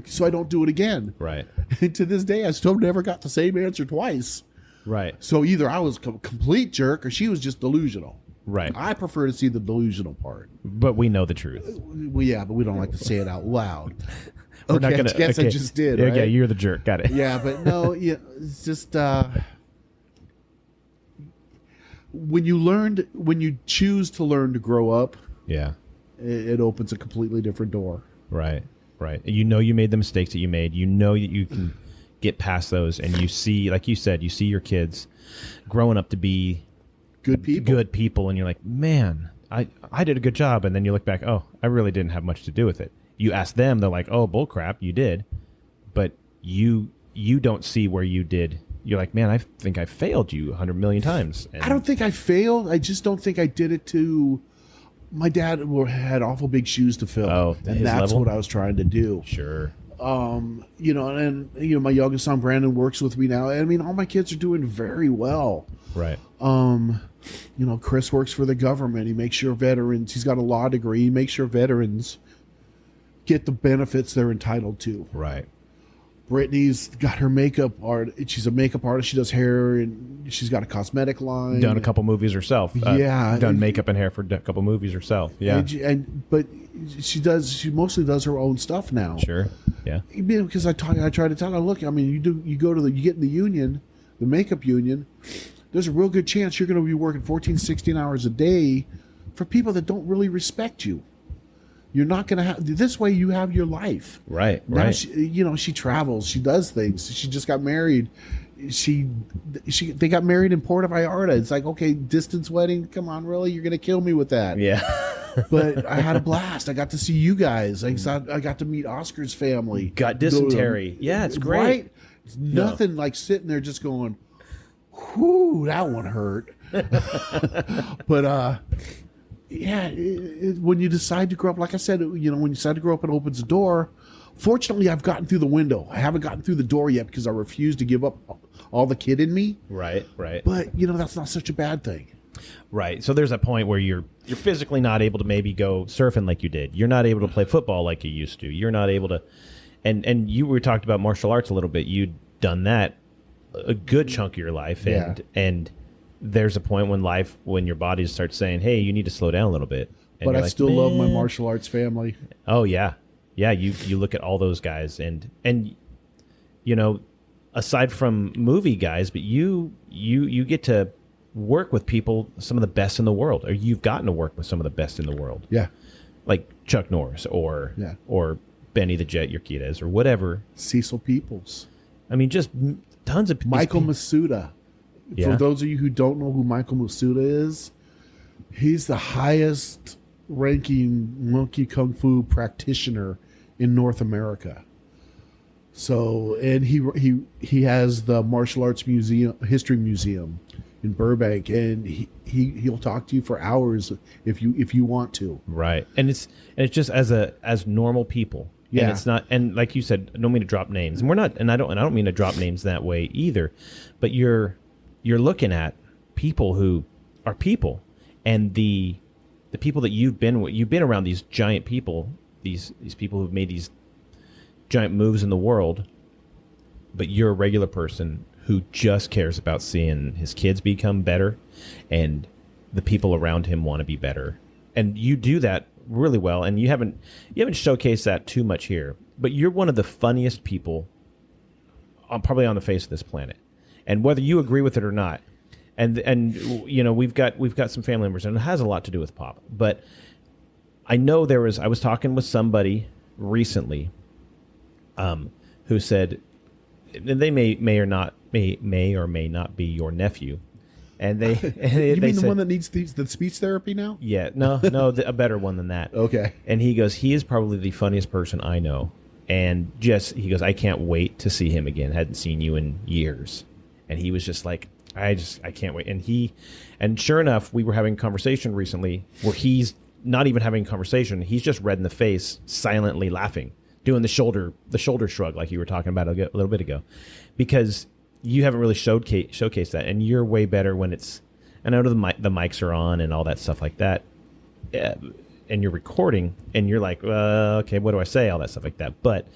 so I don't do it again? Right. And to this day, I still never got the same answer twice. Right. So either I was a complete jerk or she was just delusional. Right. I prefer to see the delusional part. But we know the truth. Well, yeah, but we don't like to say it out loud. We're not gonna, I guess I just did, right? Okay, you're the jerk. Got it. Yeah, but no, it's just when you choose to learn to grow up, it opens a completely different door. Right. You made the mistakes that you made. You know that you can get past those, and you see, like you said, you see your kids growing up to be good people, and you're like, man, I did a good job. And then you look back, oh, I really didn't have much to do with it. You ask them, they're like, oh, bull crap, you did. But you don't see where you did. You're like, man, I think I failed you 100 million times. And I don't think I failed. I just don't think I did it to... My dad had awful big shoes to fill. Oh, and that's level? what I was trying to do. Sure. And my youngest son, Brandon, works with me now. I mean, all my kids are doing very well. Right. Chris works for the government. He makes sure he's got a law degree. He makes sure veterans get the benefits they're entitled to. Right. Brittany's got her makeup art. She's a makeup artist. She does hair and she's got a cosmetic line. Done a couple movies herself. Yeah. Done makeup and hair for a couple movies herself. Yeah. But she mostly does her own stuff now. Sure. Yeah. Because I try to tell her, look, I mean, you get in the union, the makeup union, there's a real good chance you're going to be working 14, 16 hours a day for people that don't really respect you. You're not going to have... This way you have your life. Right, now right. She travels. She does things. She just got married. They got married in Puerto Vallarta. It's like, okay, distance wedding. Come on, really? You're going to kill me with that. Yeah. But I had a blast. I got to see you guys. I got to meet Oscar's family. Got dysentery. Yeah, it's great. Right? It's nothing like sitting there just going, whoo, that one hurt. But... when you decide to grow up, like I said, when you decide to grow up, it opens a door. Fortunately, I've gotten through the window. I haven't gotten through the door yet because I refuse to give up all the kid in me. Right. But, that's not such a bad thing. Right. So there's a point where you're physically not able to maybe go surfing like you did. You're not able to play football like you used to. You're not able to, and you were talked about martial arts a little bit. You'd done that a good chunk of your life, and there's a point when your body starts saying, "Hey, you need to slow down a little bit." And But I like, still love my "Man." martial arts family. Oh yeah, yeah. You look at all those guys, and aside from movie guys, but you get to work with people, some of the best in the world, or you've gotten to work with some of the best in the world. Yeah. Like Chuck Norris or Benny the Jet Urquidez or whatever. Cecil Peoples. I mean, just tons of Michael Masuda. Yeah. For those of you who don't know who Michael Masuda is, he's the highest ranking monkey kung fu practitioner in North America. So, and he has the martial arts museum, history museum in Burbank, and he'll talk to you for hours if you want to. Right. And it's just as normal people. Yeah. And it's not, and like you said, I don't mean to drop names. And we're not, and I don't mean to drop names that way either. But you're looking at people who are people, and the people that you've been around, these giant people, these people who've made these giant moves in the world, but you're a regular person who just cares about seeing his kids become better, and the people around him want to be better. And you do that really well, and you haven't showcased that too much here, but you're one of the funniest people probably on the face of this planet. And whether you agree with it or not, and we've got some family members, and it has a lot to do with Pop. But I know I was talking with somebody recently who said, and they may or may not be your nephew, and they You mean the said, one that needs the speech therapy now? yeah, no, a better one than that. Okay. And he goes, he is probably the funniest person I know, and he goes, I can't wait to see him again. Hadn't seen you in years, and he was just like, I can't wait. And sure enough, we were having a conversation recently where he's not even having a conversation. He's just red in the face, silently laughing, doing the shoulder shrug like you were talking about a little bit ago, because you haven't really showcased that, and you're way better when it's. And I know the mics are on and all that stuff like that, and you're recording, and you're like, okay, what do I say? All that stuff like that. But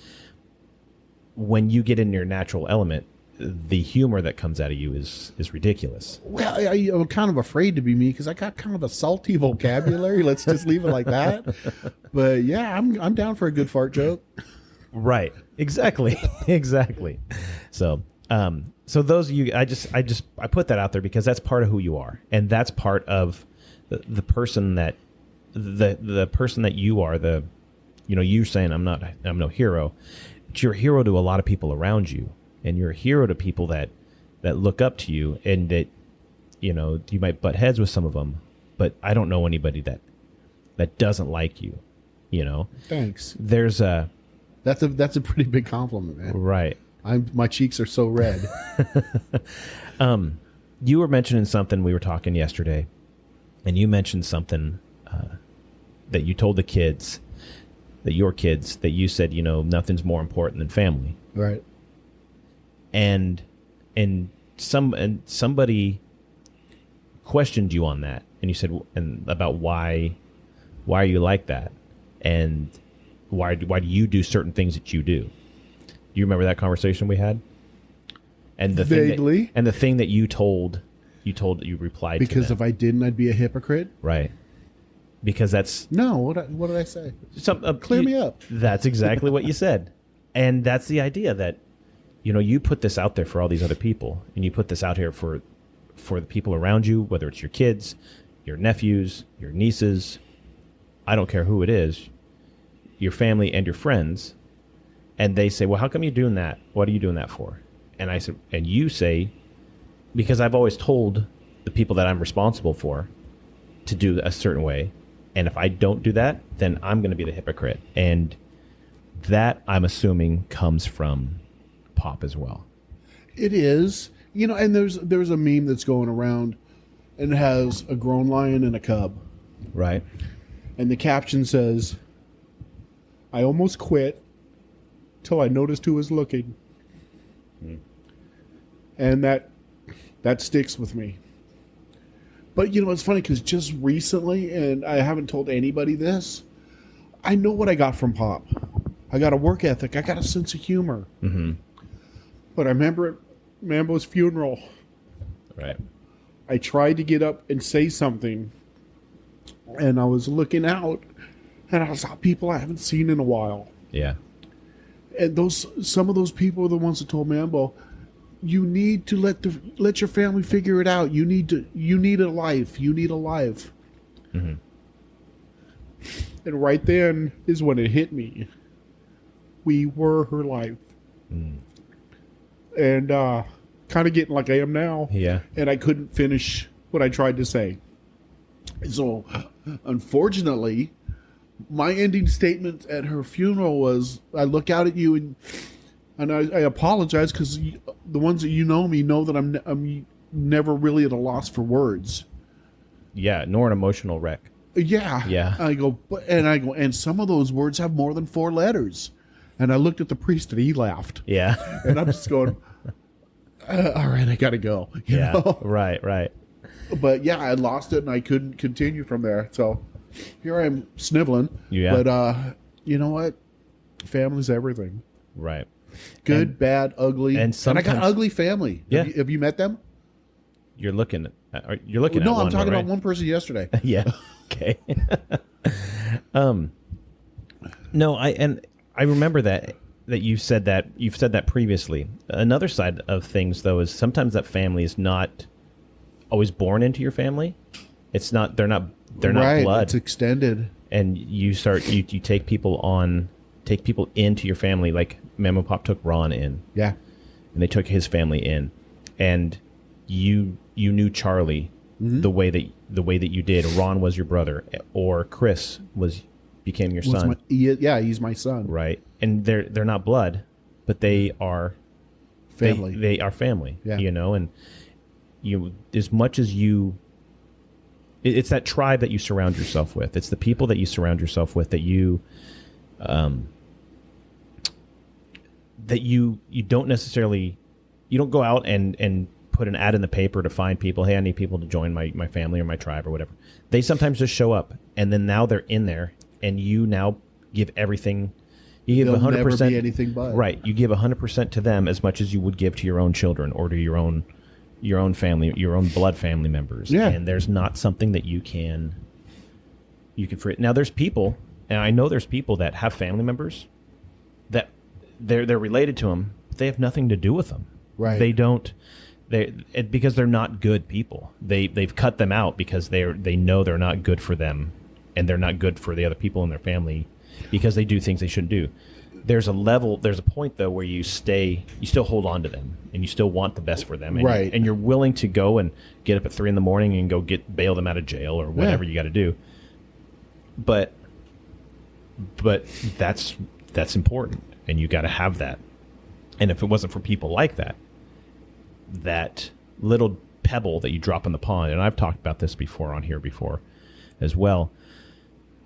when you get in your natural element, the humor that comes out of you is ridiculous. Well, I'm kind of afraid to be me because I got kind of a salty vocabulary. Let's just leave it like that. But yeah, I'm down for a good fart joke. Right. Exactly. Exactly. So those of you, I put that out there because that's part of who you are, and that's part of the person that the person that you are. You're saying I'm no hero, but you're a hero to a lot of people around you. And you're a hero to people that look up to you, and that, you might butt heads with some of them, but I don't know anybody that doesn't like you, Thanks. There's That's a pretty big compliment, man. Right. My cheeks are so red. You were mentioning something, we were talking yesterday, and you mentioned something that you told the kids, that you said, nothing's more important than family. Right. And somebody questioned you on that, and you said, and about why are you like that, and why do you do certain things that you do? Do you remember that conversation we had? And the Vaguely. The thing that you replied Because to if I didn't, I'd be a hypocrite. right? Because that's No. What did I say? Clear me up. That's exactly what you said, and that's the idea that. You put this out there for all these other people, and you put this out here for the people around you, whether it's your kids, your nephews, your nieces, I don't care who it is, your family and your friends, and they say, well, how come you're doing that? What are you doing that for? And I said, and you say, because I've always told the people that I'm responsible for to do a certain way, and if I don't do that, then I'm going to be the hypocrite. And that, I'm assuming, comes from Pop as well. It is, and there's a meme that's going around, and it has a grown lion and a cub, Right. and the caption says, "I almost quit till I noticed who was looking," and that sticks with me, But it's funny because just recently, and I haven't told anybody this, I know what I got from Pop. I got a work ethic. I got a sense of humor. Mm-hmm. But I remember at Mambo's funeral, Right. I tried to get up and say something, and I was looking out, and I saw people I haven't seen in a while. Yeah. And some of those people are the ones that told Mambo, you need to let your family figure it out. You need a life. You need a life. Mm-hmm. And right then is when it hit me. We were her life. Mm. And kind of getting like I am now. Yeah. And I couldn't finish what I tried to say. So, unfortunately, my ending statement at her funeral was, I look out at you and I apologize because the ones that know me know that I'm never really at a loss for words. Yeah, nor an emotional wreck. Yeah. Yeah. I go, and some of those words have more than 4 letters. And I looked at the priest and he laughed. Yeah. And I'm just going, all right, I got to go. You know? Right. But yeah, I lost it and I couldn't continue from there. So here I am sniveling. Yeah. But you know what? Family's everything. Right. Good, bad, ugly. And I got ugly family. Yeah. Have you met them? You're looking at one, I'm talking right? about one person yesterday. Yeah. Okay. No, I remember that you've said that previously. Another side of things though is sometimes that family is not always born into your family. It's not they're not right, blood. It's extended. And you take people into your family, like Mambo Pop took Ron in. Yeah. And they took his family in. And you knew Charlie the way that you did. Ron was your brother, or Chris became your son. He's my son. Right. And they're not blood, but they are family. They are family. Yeah. And you, as much as you, it's that tribe that you surround yourself with. It's the people that you surround yourself with that you don't necessarily, you don't go out and put an ad in the paper to find people. Hey, I need people to join my family or my tribe or whatever. They sometimes just show up, and then now they're in there, and you now give everything. You give 100%. Never be anything but. Right. You give 100% to them as much as you would give to your own children or to your own family, your own blood family members. Yeah. And there's not something that you can forget. Now there's people, and I know there's people that have family members that they're related to them, but they have nothing to do with them. Right. They don't. Because they're not good people. They've cut them out because they know they're not good for them, and they're not good for the other people in their family because they do things they shouldn't do. There's a point though where you still hold on to them, and you still want the best for them, and, right? And you're willing to go and get up at 3 a.m. and go bail them out of jail or whatever you got to do. But that's important, and you got to have that. And if it wasn't for people like that little pebble that you drop in the pond, and I've talked about this before on here before as well,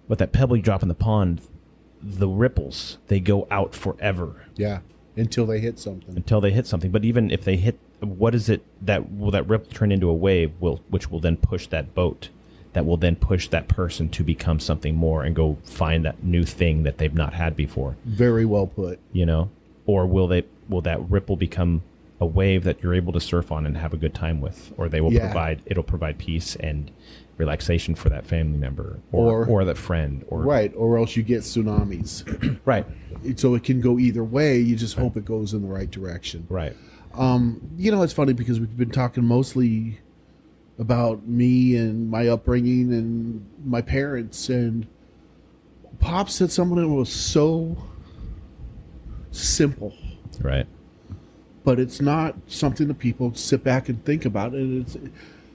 but that pebble you drop in the pond, the ripples, they go out forever. Yeah, until they hit something. But even if they hit, what is it that will that ripple turn into a wave, which will then push that boat, that will then push that person to become something more and go find that new thing that they've not had before. Very well put. Or will that ripple become a wave that you're able to surf on and have a good time with, or it'll provide peace and relaxation for that family member or that friend, or else you get tsunamis. Right. So it can go either way. You just hope it goes in the right direction. Right. It's funny because we've been talking mostly about me and my upbringing and my parents, and Pop said something that was so simple. Right. But it's not something that people sit back and think about. And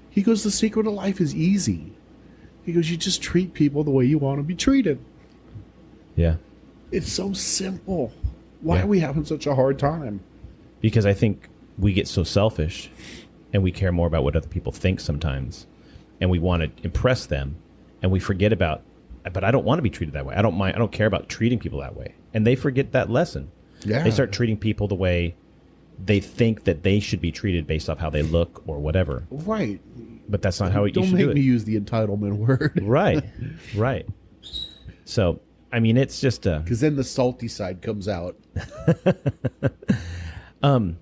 he goes, the secret of life is easy. He goes, you just treat people the way you want to be treated. Yeah. It's so simple. Why are we having such a hard time? Because I think we get so selfish, and we care more about what other people think sometimes, and we want to impress them, and we forget about, but I don't want to be treated that way. I don't care about treating people that way. And they forget that lesson. Yeah. They start treating people the way they think that they should be treated based off how they look or whatever. Right. but that's not how you Don't should make do me it. use the entitlement word. Right. So, I mean, it's just a... Because then the salty side comes out. And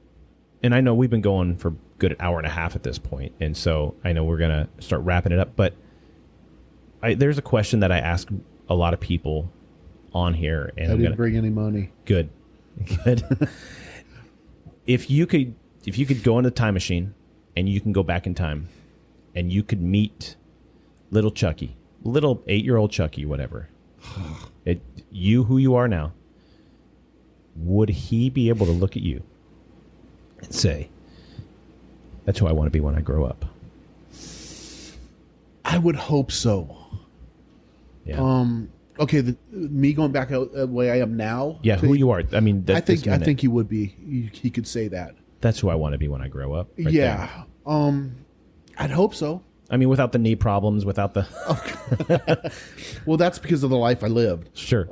I know we've been going for a good hour and a half at this point, and so I know we're going to start wrapping it up, but there's a question that I ask a lot of people on here, and I didn't bring any money. Good. If you could go in a time machine and you can go back in time and you could meet little Chucky, little 8-year-old Chucky, whatever, who you are now, would he be able to look at you and say, that's who I want to be when I grow up? I would hope so. Yeah. Okay, me going back the way I am now. Yeah, who you are. I mean, I think he would be. He could say that. That's who I want to be when I grow up. Right yeah. there. I'd hope so. I mean, without the knee problems, without the... Well, that's because of the life I lived. Sure.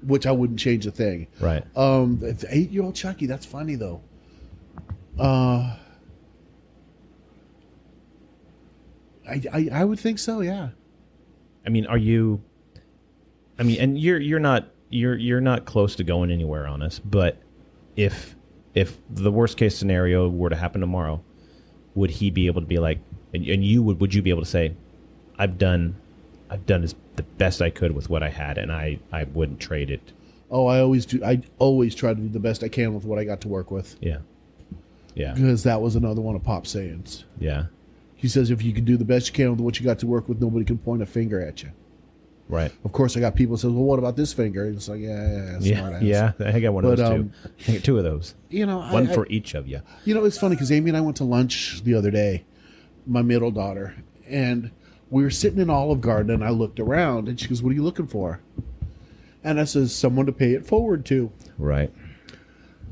Which I wouldn't change a thing. Right. The 8-year-old Chucky, that's funny though. I would think so, yeah. I mean, and you're not close to going anywhere on us, but if the worst case scenario were to happen tomorrow, would he be able to be like, and would you be able to say, I've done the best I could with what I had, and I wouldn't trade it? Oh, I always do. I always try to do the best I can with what I got to work with. Yeah. Because that was another one of Pop's sayings. Yeah. He says, if you can do the best you can with what you got to work with, nobody can point a finger at you. Right. Of course, I got people who say, well, what about this finger? And it's like, smart ass. Yeah. I got one of those too. I got 2 of those. One for each of you. It's funny because Amy and I went to lunch the other day, my middle daughter, and we were sitting in Olive Garden, and I looked around, and she goes, what are you looking for? And I says, someone to pay it forward to. Right.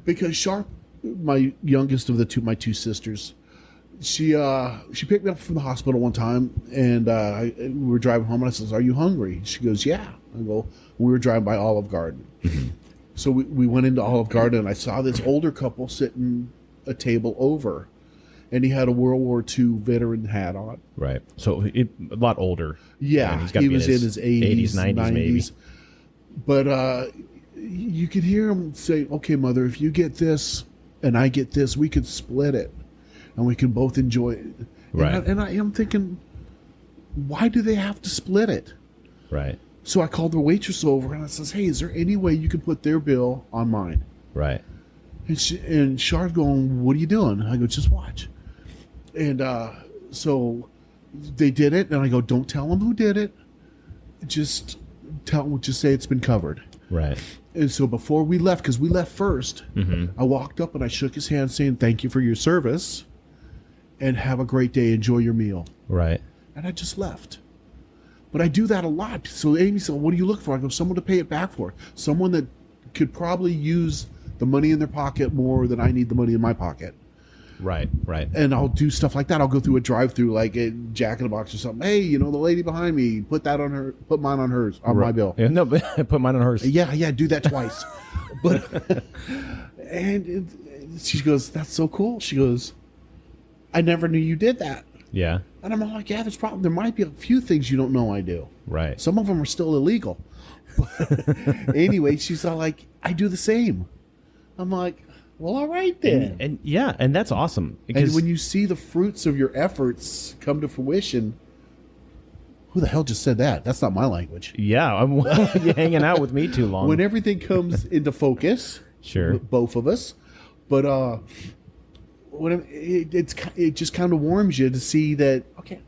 Because Sharp, my youngest of my 2 sisters, she picked me up from the hospital one time, and we were driving home, and I says, are you hungry? She goes, yeah. I go, we were driving by Olive Garden. Mm-hmm. So we went into Olive Garden, and I saw this older couple sitting a table over, and he had a World War II veteran hat on. Right. So a lot older. Yeah, he was in his 80s, 90s maybe. But you could hear him say, okay, Mother, if you get this and I get this, we could split it. And we can both enjoy it. Right. And I'm thinking, why do they have to split it? Right. So I called the waitress over and I says, hey, is there any way you can put their bill on mine? Right. And Char's going, what are you doing? I go, just watch. And so they did it. And I go, don't tell them who did it. Just say it's been covered. Right. And so before we left, because we left first, I walked up and I shook his hand saying, thank you for your service. And have a great day. Enjoy your meal. Right. And I just left. But I do that a lot. So Amy said, what do you look for? I go, someone to pay it back for. Someone that could probably use the money in their pocket more than I need the money in my pocket. Right, right. And I'll do stuff like that. I'll go through a drive-through like a Jack in the Box or something. Hey, the lady behind me, put mine on hers, on my bill. Yeah, no, put mine on hers. Yeah, do that twice. But and she goes, that's so cool. She goes, I never knew you did that. Yeah. And I'm like, yeah, there might be a few things you don't know I do. Right. Some of them are still illegal. Anyway, she's all like, I do the same. I'm like, well, all right then. And that's awesome. And when you see the fruits of your efforts come to fruition, who the hell just said that? That's not my language. Yeah, you're hanging out with me too long. When everything comes into focus, sure, both of us, but when it just kind of warms you to see that, okay,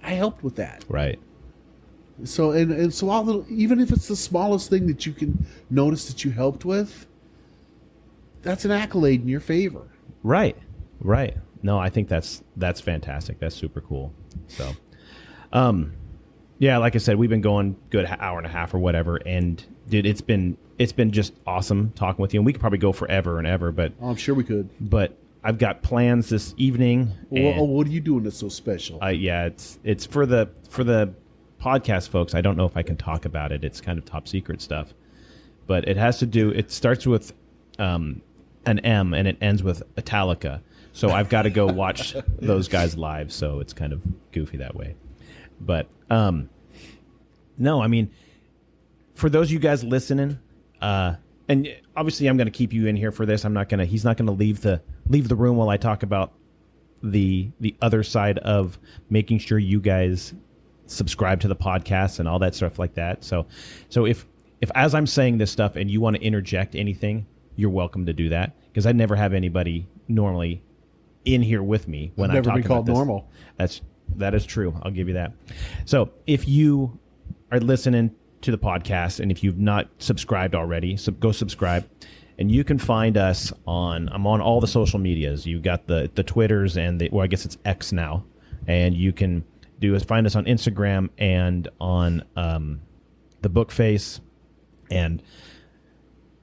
I helped with that. Right. So and so even if it's the smallest thing that you can notice that you helped with, that's an accolade in your favor. Right. No, I think that's fantastic. That's super cool. So, yeah, like I said, we've been going good hour and a half or whatever, and dude, it's been just awesome talking with you. And we could probably go forever and ever, but I'm sure we could. But I've got plans this evening. Well, what are you doing that's so special? Yeah, it's for the podcast folks. I don't know if I can talk about it. It's kind of top secret stuff, but it has to do. It starts with an M and it ends with Italica. So I've got to go watch those guys live. So it's kind of goofy that way. But no, I mean, for those of you guys listening, and obviously I'm going to keep you in here for this. He's not going to leave the room while I talk about the other side of making sure you guys subscribe to the podcast and all that stuff like that. So if as I'm saying this stuff and you want to interject anything, you're welcome to do that, because I never have anybody normally in here with me when I'm talking about this. Never be called normal. That is true. I'll give you that. So if you are listening to the podcast and if you've not subscribed already, so go subscribe. And you can find us I'm on all the social medias. You've got the Twitters and I guess it's X now. And you can find us on Instagram and on the book face. And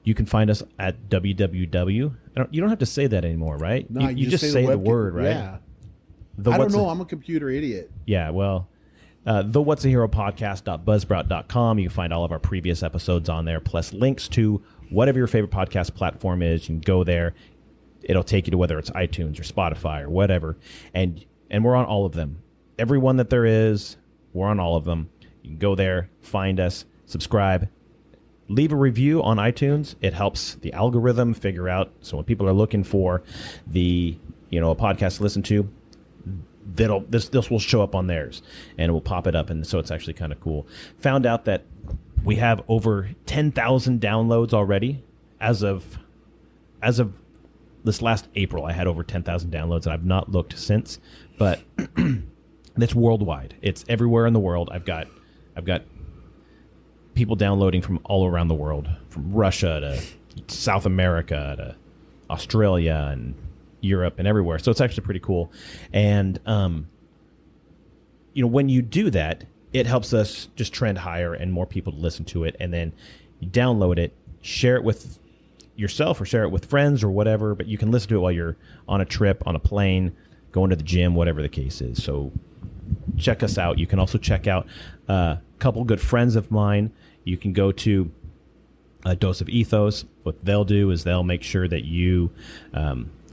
you can find us at www. You don't have to say that anymore, right? No, you just say the word, right? Yeah. I don't know. I'm a computer idiot. Yeah, well, the What's a Hero podcast.buzzsprout.com. You can find all of our previous episodes on there, plus links to whatever your favorite podcast platform is. You can go there. It'll take you to whether it's iTunes or Spotify or whatever. And we're on all of them. Every one that there is, we're on all of them. You can go there, find us, subscribe, leave a review on iTunes. It helps the algorithm figure out. So when people are looking for a podcast to listen to, this will show up on theirs and it will pop it up. And so it's actually kind of cool. Found out that we have over 10,000 downloads already. As of this last April, I had over 10,000 downloads, and I've not looked since. But it's worldwide. It's everywhere in the world. I've got people downloading from all around the world, from Russia to South America to Australia and Europe and everywhere. So it's actually pretty cool. And when you do that, it helps us just trend higher and more people to listen to it. And then you download it, share it with yourself or share it with friends or whatever, but you can listen to it while you're on a trip, on a plane, going to the gym, whatever the case is. So check us out. You can also check out a couple good friends of mine. You can go to a Dose of Ethos. What they'll do is they'll make sure that you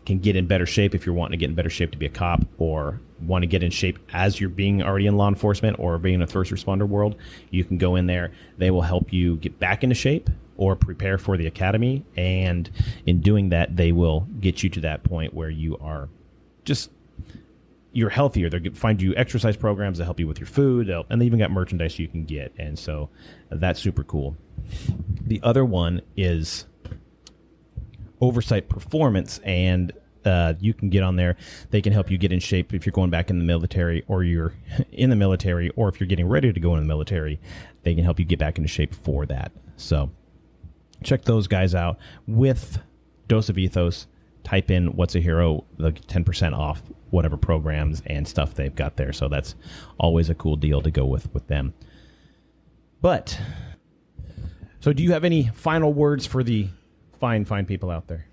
can get in better shape if you're wanting to get in better shape to be a cop, or want to get in shape as you're being already in law enforcement or being in a first responder world. You can go in there. They will help you get back into shape or prepare for the academy. And in doing that, they will get you to that point where you are you're healthier. They'll find you exercise programs that help you with your food. And they even got merchandise you can get. And so that's super cool. The other one is Oversight Performance, and you can get on there. They can help you get in shape if you're going back in the military, or you're in the military, or if you're getting ready to go in the military. They can help you get back into shape for that. So check those guys out. With Dose of Ethos, type in What's a Hero, they'll get 10% off whatever programs and stuff they've got there. So that's always a cool deal to go with them. But, so do you have any final words for the fine people out there?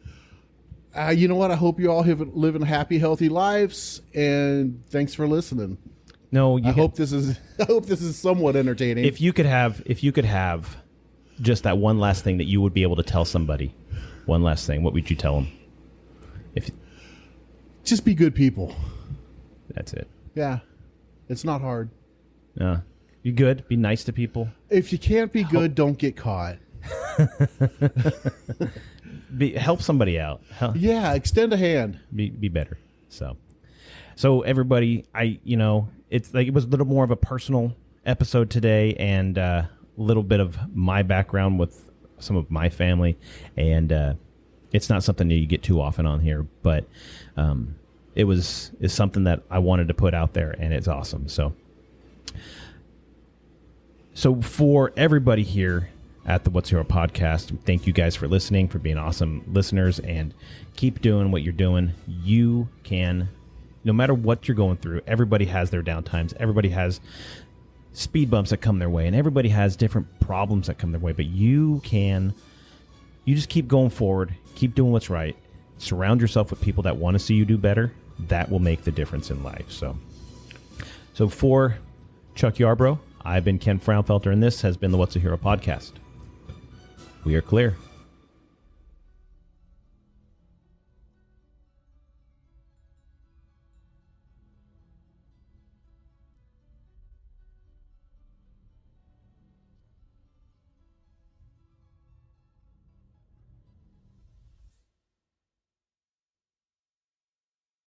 You know what? I hope you all living happy, healthy lives, and thanks for listening. No, I hope this is somewhat entertaining. If you could have just that one last thing that you would be able to tell somebody, one last thing, what would you tell them? Just be good people. That's it. Yeah, it's not hard. Be good. Be nice to people. If you can't be good, don't get caught. Help somebody out. Yeah, extend a hand. Be better. So everybody, it's like it was a little more of a personal episode today, and a little bit of my background with some of my family, and it's not something that you get too often on here, but it's something that I wanted to put out there, and it's awesome. So for everybody here at the What's Hero podcast, thank you guys for listening, for being awesome listeners, and keep doing what you're doing. You can, no matter what you're going through, everybody has their downtimes. Everybody has speed bumps that come their way, and everybody has different problems that come their way, but you just keep going forward, keep doing what's right, surround yourself with people that want to see you do better. That will make the difference in life. So for Chuck Yarbrough, I've been Ken Frownfelter, and this has been the What's a Hero podcast. We are clear.